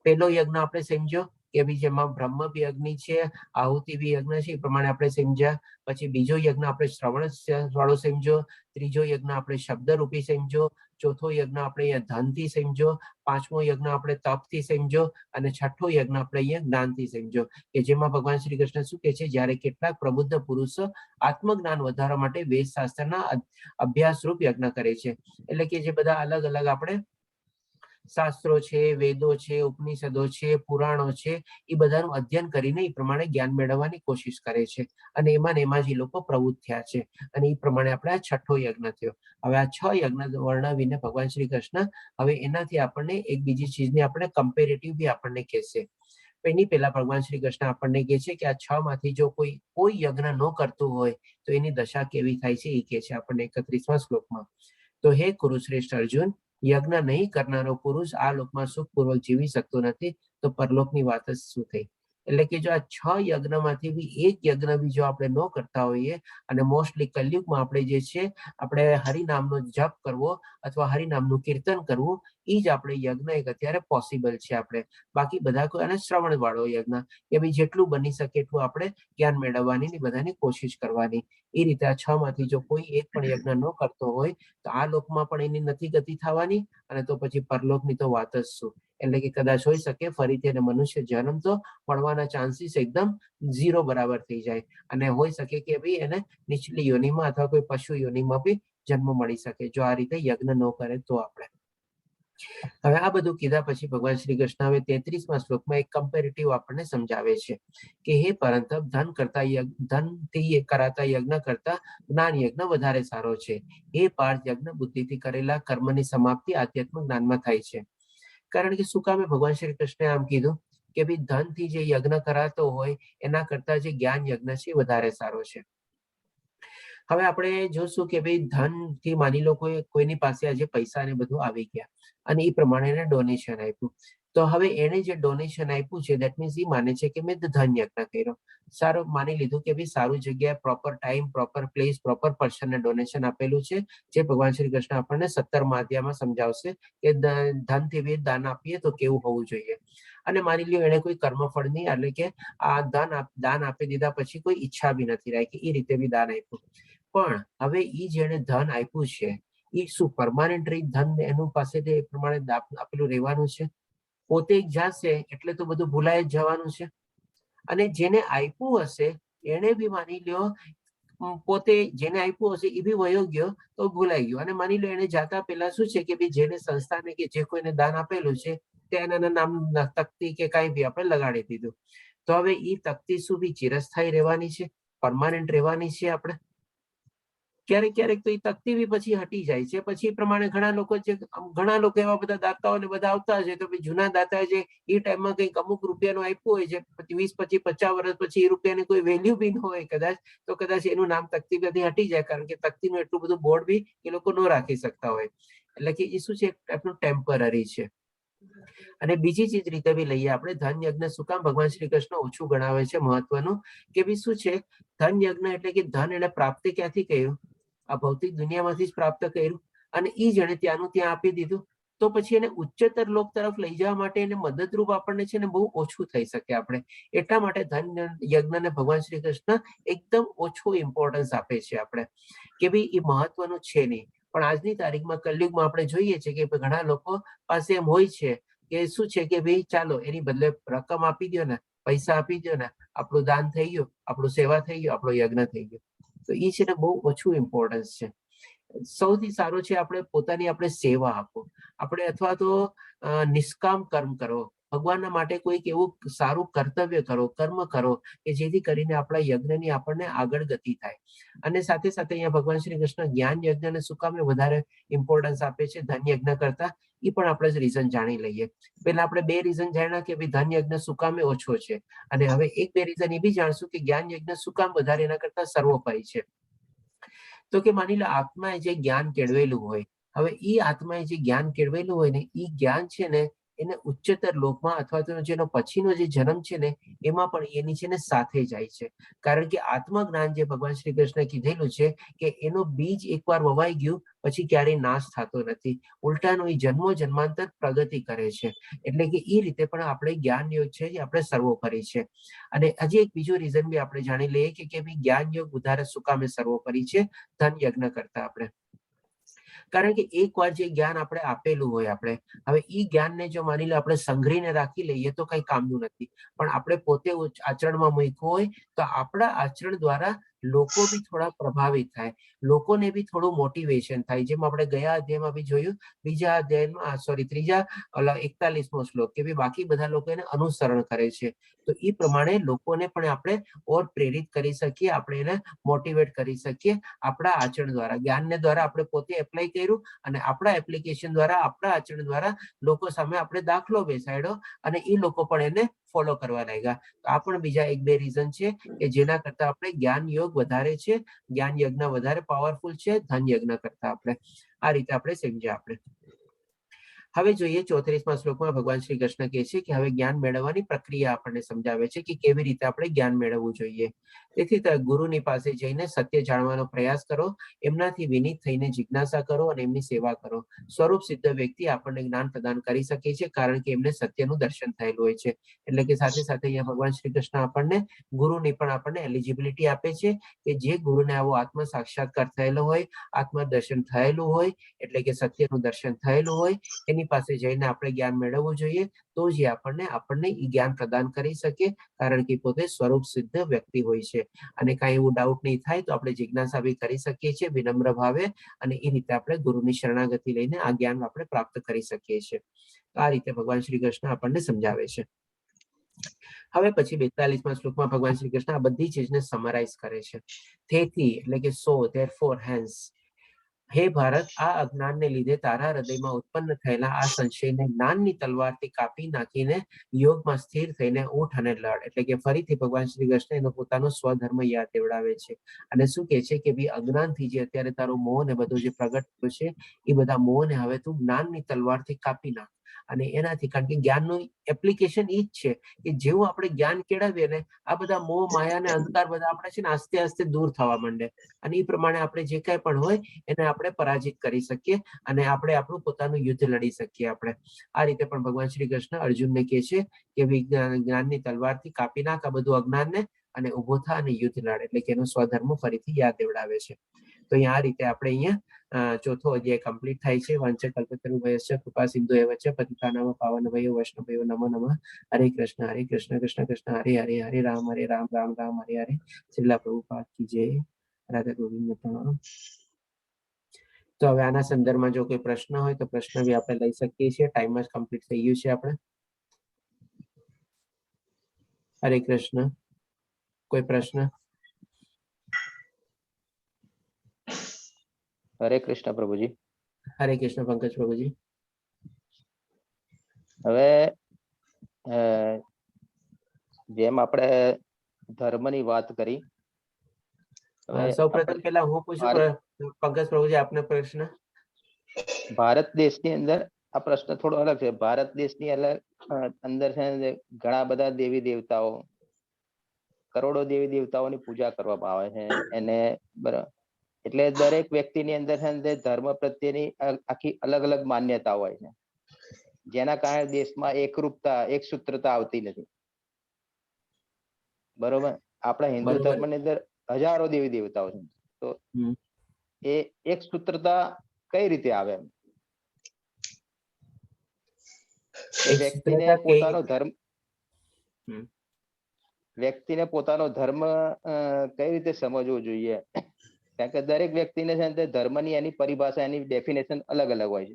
પહેલો યજ્ઞ આપણે સમજ્યો કે ભાઈ જેમાં બ્રહ્મ બી અગ્નિ છે, આહુતિ બી યજ્ઞ છે, એ પ્રમાણે આપણે સમજ્યા. પછી બીજો યજ્ઞ આપણે શ્રવણ વાળો સમજો, ત્રીજો યજ્ઞ આપણે શબ્દરૂપી સમજો, ચોથો યજ્ઞ આપણે અહીંયા ધનથી સમજો, પાંચમો યજ્ઞ આપણે તપથી સમજો અને 6થો યજ્ઞ આપણે અહીંયા જ્ઞાનથી સમજો. કે જેમાં ભગવાન શ્રી કૃષ્ણ શું કહે છે, જ્યારે કેટલાક પ્રબુદ્ધ પુરુષો આત્મજ્ઞાન વધારવા માટે વેદ શાસ્ત્રના અભ્યાસરૂપ યજ્ઞ કરે છે. એટલે કે જે બધા અલગ અલગ આપણે શાસ્ત્રો છે, વેદો છે, ઉપનિષદો છે, પુરાણો છે, એ બધાનું અધ્યયન કરીને એ પ્રમાણે જ્ઞાન મેળવવાની કોશિશ કરે છે. અને એમાં જ એ લોકો પ્રવૃત્ત થયા છે. અને એ પ્રમાણે આપણે આ 6થો યજ્ઞ થયો. હવે આ 6 યજ્ઞ વર્ણવીને ભગવાન શ્રી કૃષ્ણ હવે એનાથી આપણને એક બીજી ચીજની આપણે કમ્પેરેટિવ બી આપણને કહેશે. એની પહેલા ભગવાન શ્રી કૃષ્ણ આપણને કહે છે કે આ 6 માંથી જો કોઈ યજ્ઞ ન કરતું હોય તો એની દશા કેવી થાય છે એ કહે છે આપણને 31મા શ્લોકમાં. તો હે કુરુશ્રેષ્ઠ અર્જુન, યજ્ઞ નહીં કરનારો પુરુષ આ લોકમાં સુખપૂર્વક જીવી શકતો નથી, તો પરલોકની વાત જ શું થઈ. એટલે કે જો આ 6 યજ્ઞમાંથી બી એક યજ્ઞ બી જો આપણે ન કરતા હોઈએ અને મોસ્ટલી કલયુગમાં આપણે જે છે આપણે હરિનામનો જપ કરવો અથવા હરિનામનું કીર્તન કરવું, એ જ આપણે યજ્ઞ એક અત્યારે પોસિબલ છે. આપણે બાકી બધા કોઈ અને શ્રવણ વાળો યજ્ઞ કે ભાઈ જેટલું બની શકે એટલું આપણે જ્ઞાન મેળવવાની ને બધાની કોશિશ કરવાની. એ રીતે આ 6 માંથી જો કોઈ એક પણ યજ્ઞ ન કરતો હોય તો આ લોકમાં પણ એની નથી ગતિ થવાની અને તો પછી પરલોકની તો વાત જ શું. એટલે કે કદાચ હોઈ શકે ફરીથી એને મનુષ્ય જન્મ તો મળવાના ચાન્સીસ એકદમ 0 બરાબર થઈ જાય. અને હોઈ શકે કે ભાઈ એને નીચલી યોનિમાં અથવા કોઈ પશુ યોનિમાં બી જન્મ મળી શકે જો આ રીતે યજ્ઞ ન કરે તો. આપણે હવે આ બધું કીધા પછી ભગવાન શ્રી કૃષ્ણ હવે 33મા શ્લોકમાં એક કમ્પેરેટિવ આપણને સમજાવે છે કે હે પરંતપ, ધનથી કરાતા યજ્ઞ કરતા જ્ઞાન યજ્ઞ વધારે સારો છે. એ પાર્થ, યજ્ઞ બુદ્ધિથી કરેલા કર્મની સમાપ્તિ આધ્યાત્મિક જ્ઞાનમાં થાય છે. કારણ કે શું કામે ભગવાન શ્રી કૃષ્ણે આમ કીધું કે ભાઈ ધનથી જે યજ્ઞ કરાતો હોય એના કરતા જે જ્ઞાન યજ્ઞ છે એ વધારે સારો છે. હવે આપણે જોશું કે ભાઈ ધનથી માની લો કોઈની પાસે આજે પૈસા ને બધું આવી ગયા અને એ પ્રમાણે એને ડોનેશન આપ્યું, તો હવે એને જે ડોનેશન આપ્યું છે દેટ મીન્સ એ માને છે કે મેં ધન યજ્ઞ કર્યો. સારું માની લીધું કે ભાઈ સારું જગ્યાએ proper time, proper place, proper પર્સનને ડોનેશન આપેલું છે, જે ભગવાન શ્રી કૃષ્ણ આપણને 17મા અધ્યાયમાં સમજાવશે કે ધનથી બી દાન આપીએ તો કેવું હોવું જોઈએ. અને માની લ્યો એને કોઈ કર્મફળની એટલે કે આ દાન આપી દીધા પછી કોઈ ઈચ્છા બી નથી રાખી, એ રીતે બી દાન આપ્યું. પણ હવે ઈ જેને ધન આપ્યું છે એ શું પરમાનન્ટ ધન એનું પાસે એ પ્રમાણે આપેલું રહેવાનું છે? પોતે જાશે એટલે તો બધું ભૂલાય જ જવાનું છે. અને જેને આપ્યું હશે એને બી માની લ્યો પોતે જેને આપ્યું હશે એ બી વયો ગયો તો ભૂલાઈ ગયો. અને માની લો એને જાતા પહેલા શું છે કે ભાઈ જેને સંસ્થાને કે જે કોઈને દાન આપેલું છે તેના નામ તકતી કે કઈ બી આપણે લગાડી દીધું. તો હવે એ તકતી શું બી ચિરસ્થાયી રહેવાની છે, પરમાનન્ટ રહેવાની છે? આપણે ક્યારેક ક્યારેક તો એ તકતી બી પછી હટી જાય છે. પછી એ પ્રમાણે ઘણા લોકો એવા બધા દાતાઓને બધા આવતા છે તો જૂના દાતા જે એ ટાઈમમાં કંઈક અમુક રૂપિયાનું આપ્યું હોય છે, 20, 25, 50 વર્ષ પછી એ રૂપિયાની કોઈ વેલ્યુ બી ન હોય કદાચ, તો કદાચ એનું નામ તકતી બધી હટી જાય, કારણ કે તકતીનું એટલું બધું બોર્ડ બી એ લોકો ન રાખી શકતા હોય. એટલે કે એ શું છે આપણું ટેમ્પરરી છે. અને બીજી ચીજ રીતે બી લઈએ આપણે ધન યજ્ઞ શું કામ ભગવાન શ્રી કૃષ્ણ ઓછું ગણાવે છે મહત્વનું, કે ભાઈ શું છે ધન યજ્ઞ એટલે કે ધન એને પ્રાપ્તિ ક્યાંથી કર્યું? આ ભૌતિક દુનિયામાંથી જ પ્રાપ્ત કર્યું અને એ જેને ત્યાંનું ત્યાં આપી દીધું. તો પછી એને ઉચ્ચતર લોક તરફ લઈ જવા માટે એને મદદરૂપ આપણને છે ને બહુ ઓછું થઈ શકે. આપણે એટલા માટે ધન યજ્ઞને ભગવાન શ્રી કૃષ્ણ એકદમ ઓછું ઇમ્પોર્ટન્સ આપે છે આપણે, કે ભાઈ એ મહત્વનું છે નહીં. પણ આજની તારીખમાં કલયુગમાં આપણે જોઈએ છે કે ઘણા લોકો પાસે એમ હોય છે કે શું છે કે ભાઈ ચાલો એની બદલે રકમ આપી દો ને, પૈસા આપી દો ને, આપણું દાન થઈ ગયું, આપણું સેવા થઈ ગયું, આપણો યજ્ઞ થઈ ગયો. તો એ છે ને બહુ ઓછું ઇમ્પોર્ટન્સ છે. સૌથી સારું છે આપણે પોતાની આપણે સેવા આપો, આપણે અથવા તો નિષ્કામ કર્મ કરો, ભગવાનના માટે કોઈક એવું સારું કર્તવ્ય કરો, કર્મ કરો કે જેથી કરીને આપણા યજ્ઞની આપણને આગળ ગતિ થાય. અને સાથે સાથે અહીંયા ભગવાન શ્રી કૃષ્ણ જ્ઞાન યજ્ઞને શું કામે વધારે ઇમ્પોર્ટન્સ આપે છે ધન યજ્ઞ કરતા, એ પણ આપણે રીઝન જાણી લઈએ. પેલા આપણે 2 રીઝન જાણ્યા કે ભાઈ ધન યજ્ઞ શું કામે ઓછો છે, અને હવે એક 2 રીઝન એ બી જાણશું કે જ્ઞાન યજ્ઞ શું કામ વધારે એના કરતા સર્વોપરી છે. તો કે માની લો આત્માએ જે જ્ઞાન કેળવેલું હોય, હવે એ આત્માએ જે જ્ઞાન કેળવેલું હોય ને એ જ્ઞાન છે ને એને ઉચ્ચતર લોકમાં અથવા તો જેનો પછીનો જે જન્મ છે ને એમાં પણ એની છે ને સાથે જાય છે. કારણ કે આત્મજ્ઞાન જે ભગવાન શ્રી કૃષ્ણે કીધેલું છે કે એનો બીજ એકવાર વવાઈ ગયું પછી ક્યારેય નાશ થતો નથી, ઉલટાનો એ જન્મો જન્માંતર પ્રગતિ કરે છે. એટલે કે એ રીતે પણ આપણે જ્ઞાન યોગ છે એ આપણે સર્વોપરી છે. અને હજી એક બીજું રીઝન બી આપણે જાણી લઈએ કે જ્ઞાન યોગ વધારે શું કામે સર્વોપરી છે ધન યજ્ઞ કરતા આપણે. કારણ કે એકવાર જે જ્ઞાન આપણે આપેલું હોય, આપણે હવે એ જ્ઞાનને જો માની લો આપણે સંઘરીને રાખી લઈએ તો કઈ કામનું નથી, પણ આપણે પોતે આચરણમાં મૂક્યું હોય તો આપણા આચરણ દ્વારા લોકો બી થોડા પ્રભાવિત થાય, લોકોને બી થોડું મોટિવેશન થાય. જેમ આપણે ગયા અધ્યાયમાં બી જોયું, બીજા અધ્યાયમાં ત્રીજા 41મો શ્લોક કે ભાઈ બાકી બધા લોકો એને અનુસરણ કરે છે. તો એ પ્રમાણે લોકોને પણ આપણે ઓર પ્રેરિત કરી શકીએ, આપણે એને મોટિવેટ કરી શકીએ આપણા આચરણ દ્વારા. જ્ઞાનને દ્વારા આપણે પોતે એપ્લાય કર્યું અને આપણા એપ્લિકેશન દ્વારા, આપણા આચરણ દ્વારા લોકો સામે આપણે દાખલો બેસાડ્યો અને એ લોકો પણ એને ફોલો કરવા લાગ્યા. તો આ પણ બીજા 1-2 રીઝન છે કે જેના કરતા આપણે જ્ઞાન યોગ વધારે છે, જ્ઞાન યજ્ઞ વધારે પાવરફુલ છે ધન યજ્ઞ કરતા. આપણે આ રીતે આપણે સમજ્યા. આપણે હવે જોઈએ 34મા શ્લોકમાં ભગવાન શ્રી કૃષ્ણ કહે છે કે હવે જ્ઞાન મેળવવાની પ્રક્રિયા આપણને સમજાવે છે કે કેવી રીતે આપણે જ્ઞાન મેળવવું જોઈએ. તેથી ગુરુની પાસે જઈને સત્ય જાણવાનો પ્રયાસ કરો, એમનાથી વિનીત થઈને જિજ્ઞાસા કરો અને એમની સેવા કરો. સ્વરૂપ સિદ્ધ વ્યક્તિ આપણને જ્ઞાન પ્રદાન કરી શકે છે કારણ કે એમને સત્યનું દર્શન થયેલું હોય છે. એટલે કે સાથે સાથે અહીંયા ભગવાન શ્રી કૃષ્ણ આપણને ગુરુની પણ આપણને એલિજિબિલિટી આપે છે કે જે ગુરુને આવો આત્મ સાક્ષાત્કાર થયેલો હોય, આત્મ દર્શન થયેલું હોય, એટલે કે સત્યનું દર્શન થયેલું હોય, એની પાસે જઈને આપણે જ્ઞાન મેળવવું જોઈએ. તો જ આપણને એ જ્ઞાન પ્રદાન કરી શકે કારણ કે પોતે સ્વરૂપ સિદ્ધ વ્યક્તિ હોય છે. અને કાંઈ એવું ડાઉટ નહીં થાય તો આપણે જિજ્ઞાસા બી કરી શકીએ છીએ વિનમ્ર ભાવે, અને એ રીતે આપણે ગુરુની શરણાગતિ લઈને આ જ્ઞાન આપણે પ્રાપ્ત કરી શકીએ છીએ. આ રીતે ભગવાન શ્રી કૃષ્ણ આપણને સમજાવે છે. હવે પછી 42મા શ્લોકમાં ભગવાન શ્રી કૃષ્ણ આ બધી ચીજને સમરાઇઝ કરે છે. તેથી એટલે કે સો ધેરફોર હેન્સ, હે ભારત, આ અજ્ઞાનને લીધે તારા હૃદયમાં ઉત્પન્ન થયેલા આ સંશયને જ્ઞાનની તલવારથી કાપી નાખીને યોગમાં સ્થિર થઈને ઊઠ અને લડ. એટલે કે ફરીથી ભગવાન શ્રી કૃષ્ણ એનો પોતાનો સ્વધર્મ યાદ દેવડાવે છે અને શું કહે છે કે ભાઈ અજ્ઞાનથી જે અત્યારે તારો મોહ ને બધું જે પ્રગટ થયું છે એ બધા મોહને હવે તું જ્ઞાનની તલવારથી કાપી નાખ. અને એનાથી, કારણ કે જ્ઞાનનું એપ્લિકેશન એ જ છે કે જેવું આપણે જ્ઞાન કેળવીએ ને આ બધા મોહ માયા ને અંધકાર બધા આપણે છે ને આસ્તે આસ્તે દૂર થવા માંડે અને એ પ્રમાણે આપણે જે કાંઈ પણ હોય એને આપણે પરાજિત કરી શકીએ અને આપણે આપણું પોતાનું યુદ્ધ લડી શકીએ. આપણે આ રીતે પણ ભગવાન શ્રી કૃષ્ણ અર્જુનને કહે છે કે જ્ઞાનની તલવારથી કાપી નાખ આ બધું અજ્ઞાનને અને ઉભો થા અને યુદ્ધ લડ. એટલે કે એનો સ્વધર્મ ફરીથી યાદ દેવડાવે છે. તો અહીંયા આ રીતે આપણે અહીંયા ચોથો અધ્યાય કમ્પ્લીટ થાય છે. વાંચક કલ્પતરુ ભયશ્ચ કૃપા સિંધુ એવ ચ પતિતાનામ પાવનભયો વૈષ્ણવયો નમો નમઃ. હરે કૃષ્ણ કૃષ્ણ કૃષ્ણ હરે હરે, હરે રામ રામ રામ હરે હરે. છેલ્લા પ્રભુપાદ કી જય. રાધા ગોવિંદ. તો હવે આના સંદર્ભમાં જો કોઈ પ્રશ્ન હોય તો પ્રશ્ન બી આપણે લઈ શકીએ છીએ. ટાઈમ જ કમ્પ્લીટ થઈ ગયું છે આપણે. હરે કૃષ્ણ. કોઈ પ્રશ્ન? હરે કૃષ્ણ પ્રભુજી. હરે કૃષ્ણ પંકજ પ્રભુજી. હવે જેમ આપણે ધર્મની વાત કરી, સૌપ્રથમ પહેલા હું પૂછું પંકજ પ્રભુજી આપને પ્રશ્ન. ભારત દેશની અંદર આ પ્રશ્ન થોડો અલગ છે. ભારત દેશની અંદર છે ઘણા બધા દેવી દેવતાઓ, કરોડો દેવી દેવતાઓની પૂજા કરવામાં આવે છે એને બરાબર. એટલે દરેક વ્યક્તિની અંદર છે ધર્મ પ્રત્યેની આખી અલગ અલગ માન્યતા હોય છે, જેના કારણે દેશમાં એકરૂપતા, એક સૂત્રતા આવતી નથી. બરોબર. આપણા હિન્દુ ધર્મની અંદર હજારો દેવી દેવતાઓ છે, તો એ એક સૂત્રતા કઈ રીતે આવે? વ્યક્તિને પોતાનો ધર્મ કઈ રીતે સમજવો જોઈએ? કારણ કે દરેક વ્યક્તિને છે ધર્મની એની પરિભાષા, એની ડેફિનેશન અલગ અલગ હોય છે.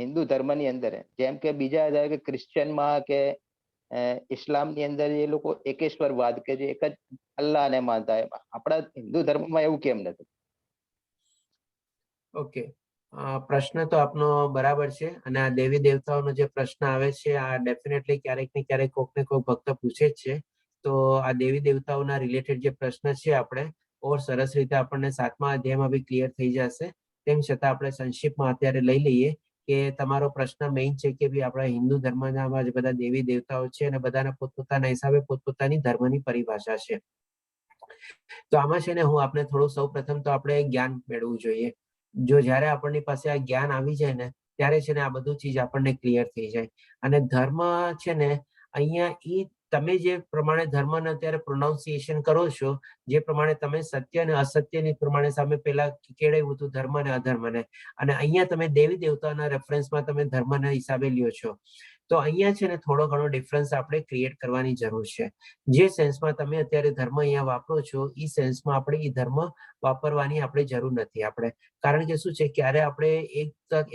હિન્દુ ધર્મની અંદર જેમ કે બીજા ધારો કે ક્રિશ્ચિયનમાં કે ઇસ્લામની અંદર એ લોકો એકેશ્વરવાદ કે જે એક જ અલ્લાહને માનતા હોય, આપણા હિન્દુ ધર્મમાં એવું કેમ નથી? ઓકે, પ્રશ્ન તો આપનો બરાબર છે અને આ દેવી દેવતાઓનો જે પ્રશ્ન આવે છે આ ડેફિનેટલી ક્યારેક ને ક્યારેક કોઈક ને કોઈક ભક્ત પૂછે જ છે. તો આ દેવી દેવતાઓના રિલેટેડ જે પ્રશ્ન છે આપણે ઓર સરસ રીતે આપણને 7મા અધ્યાયમાં બી ક્લિયર થઈ જશે. તેમ છતાં આપણે સંક્ષિપ્તમાં અત્યારે લઈ લઈએ કે તમારો પ્રશ્ન મેઇન છે કે ભાઈ આપણા હિન્દુ ધર્મના જે બધા દેવી દેવતાઓ છે અને બધાના પોતપોતાના હિસાબે પોતપોતાની ધર્મની પરિભાષા છે. તો આમાં છે ને હું આપણે થોડું સૌ પ્રથમ તો આપણે જ્ઞાન મેળવવું જોઈએ. જો જ્યારે આપણની પાસે આ જ્ઞાન આવી જાય ને ત્યારે છે ને આ બધું ચીજ આપણને ક્લિયર થઈ જાય. અને ધર્મ છે ને અહીંયા ઈ તમે જે પ્રમાણે ધર્મને અત્યારે પ્રોનાઉન્સિએશન કરો છો, જે પ્રમાણે તમે સત્ય અને અસત્યની પ્રમાણે સામે પેલા કેળવ્યું હતું ધર્મ અને અધર્મને, અને અહીંયા તમે દેવી દેવતાના રેફરન્સમાં તમે ધર્મના હિસાબે લ્યો છો. તો અહીંયા છે ને થોડો ઘણો ડિફરન્સ આપણે ક્રિએટ કરવાની જરૂર છે. જે સેન્સમાં તમે અત્યારે ધર્મ અહીંયા વાપરો છો એ સેન્સમાં આપણે એ ધર્મ વાપરવાની આપણે જરૂર નથી. આપણે કારણ કે શું છે, ક્યારે આપણે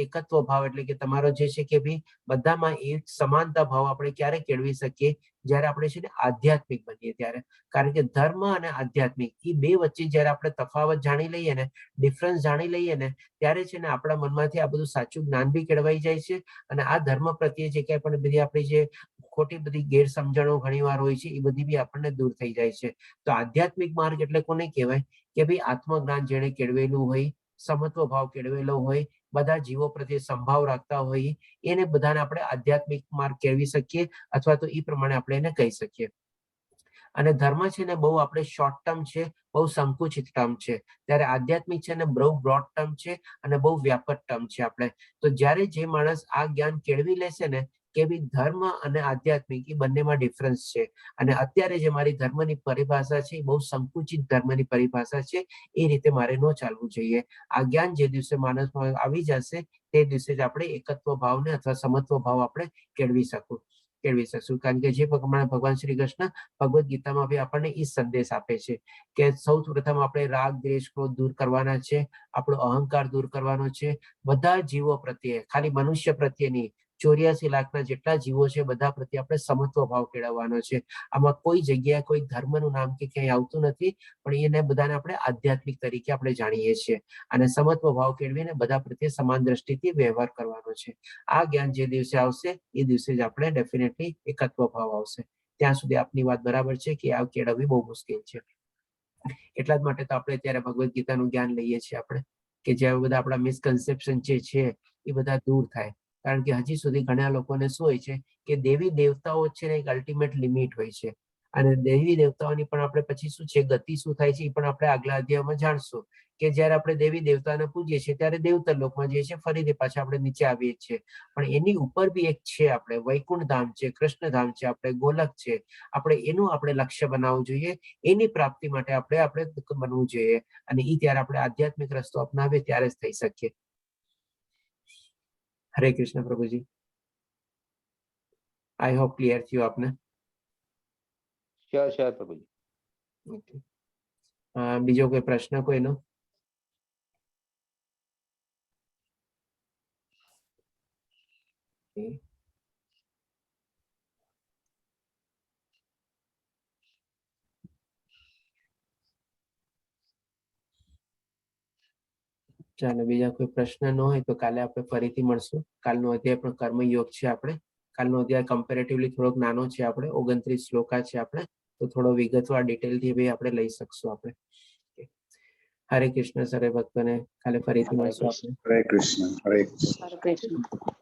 એકત્વ ભાવ એટલે કે તમારો જે છે કે ભાઈ બધામાં એક સમાનતા ભાવ આપણે ક્યારે કેળવી શકીએ? જ્યારે આપણે છે ને આધ્યાત્મિક બનીએ ત્યારે. કારણ કે ધર્મ અને આધ્યાત્મિક એ બે વચ્ચે જયારે આપણે તફાવત જાણી લઈએ ને, ડિફરન્સ જાણી લઈએ ને, ત્યારે છે ને આપણા મનમાંથી આ બધું સાચું જ્ઞાન બી કેળવાઈ જાય છે. અને આ ધર્મ પ્રત્યે જે કઈ પણ બધી આપણી જે ખોટી બધી ગેરસમજણો ઘણી વાર હોય છે એ બધી બી આપણને દૂર થઈ જાય છે. તો આધ્યાત્મિક માર્ગ એટલે કોને કહેવાય કે ભાઈ આત્મજ્ઞાન જેણે કેળવેલું હોય, સમત્વ ભાવ કેળવેલો હોય, બધા જીવો પ્રત્યે સંભાવ રાખતા હોય, એને બધાને આપણે આધ્યાત્મિક માર્ગ કેળવી શકીએ અથવા તો એ પ્રમાણે આપણે એને કહી શકીએ. અને ધર્મ છે ને બહુ આપણે શોર્ટ ટર્મ છે, બહુ સંકુચિત ટર્મ છે, ત્યારે આધ્યાત્મિક છે ને બહુ બ્રોડ ટર્મ છે અને બહુ વ્યાપક ટર્મ છે. આપણે તો જ્યારે જે માણસ આ જ્ઞાન કેળવી લેશે ને કે ભાઈ ધર્મ અને આધ્યાત્મિક એ બંનેમાં ડિફરન્સ છે, અને અત્યારે જે મારી ધર્મની પરિભાષા છે એ બહુ સંકુચિત ધર્મની પરિભાષા છે, એ રીતે મારે ન ચાલવું જોઈએ. આ જ્ઞાન જે દિવસે માણસમાં આવી જશે તે દિવસે જ આપણે એકત્વ ભાવને અથવા સમત્વ ભાવ આપણે કેળવી શકશું. કારણ કે જે પ્રમાણે ભગવાન શ્રી કૃષ્ણ ભગવદ ગીતામાં બી આપણને એ સંદેશ આપે છે કે સૌથી પ્રથમ આપણે રાગ દ્વેષ ક્રોધ દૂર કરવાના છે, આપણો અહંકાર દૂર કરવાનો છે. બધા જીવો પ્રત્યે, ખાલી મનુષ્ય પ્રત્યે નહીં, 84 લાખના જેટલા જીવો છે બધા પ્રત્યે આપણે સમત્વ ભાવ કેળવવાનો છે. આમાં કોઈ જગ્યાએ કોઈ ધર્મનું નામ કે ક્યાંય આવતું નથી, પણ એને બધાને આપણે આધ્યાત્મિક તરીકે આપણે જાણીએ છીએ. અને સમત્વ ભાવ કેળવીને બધા પ્રત્યે સમાન દ્રષ્ટિથી વ્યવહાર કરવાનો છે. આ જ્ઞાન જે દિવસે આવશે એ દિવસે જ આપણે ડેફિનેટલી એકત્વ ભાવ આવશે. ત્યાં સુધી આપની વાત બરાબર છે કે આ કેળવવી બહુ મુશ્કેલ છે. એટલા જ માટે તો આપણે અત્યારે ભગવદ ગીતાનું જ્ઞાન લઈએ છીએ આપણે, કે જે બધા આપણા મિસકન્સેપ્શન છે એ બધા દૂર થાય. કારણ કે હજી સુધી ઘણા લોકોને શું હોય છે કે દેવી દેવતાઓ છે ને એક અલ્ટિમેટ લિમિટ હોય છે, અને દેવી દેવતાઓની પણ આપણે પછી શું છે ગતિ શું થાય છે એ પણ આપણે આગલા અધ્યાયમાં જાણશું. કે જયારે આપણે દેવી દેવતાને પૂજીએ છીએ ત્યારે દેવતર લોકમાં જઈએ છીએ, ફરીથી પાછા આપણે નીચે આવીએ છીએ. પણ એની ઉપર બી એક છે, આપણે વૈકુંઠ ધામ છે, કૃષ્ણધામ છે, આપણે ગોલક છે, આપણે એનું આપણે લક્ષ્ય બનાવવું જોઈએ. એની પ્રાપ્તિ માટે આપણે બનવું જોઈએ, અને એ ત્યારે આપણે આધ્યાત્મિક રસ્તો અપનાવીએ ત્યારે જ થઈ શકીએ. હરે કૃષ્ણ પ્રભુજી. આઈ હોપ ક્લિયર થયું આપને? શ્યોર પ્રભુજી. બીજો કોઈ પ્રશ્ન કોઈનો? ચાલો, બીજા કોઈ પ્રશ્ન ન હોય તો કાલે આપણે ફરીથી મળશું. કાલનો અધ્યાય પણ કર્મયોગ છે. આપણે કાલનો અધ્યાય કમ્પેરેટિવલી થોડોક નાનો છે. આપણે 29 શ્લોકા છે. આપણે તો થોડો વિગતવાર ડિટેલથી બી આપણે લઈ શકશું. આપણે હરે કૃષ્ણ. સરે ભક્તોને કાલે ફરીથી મળશું. આપણે હરે કૃષ્ણ. હરે હરે કૃષ્ણ.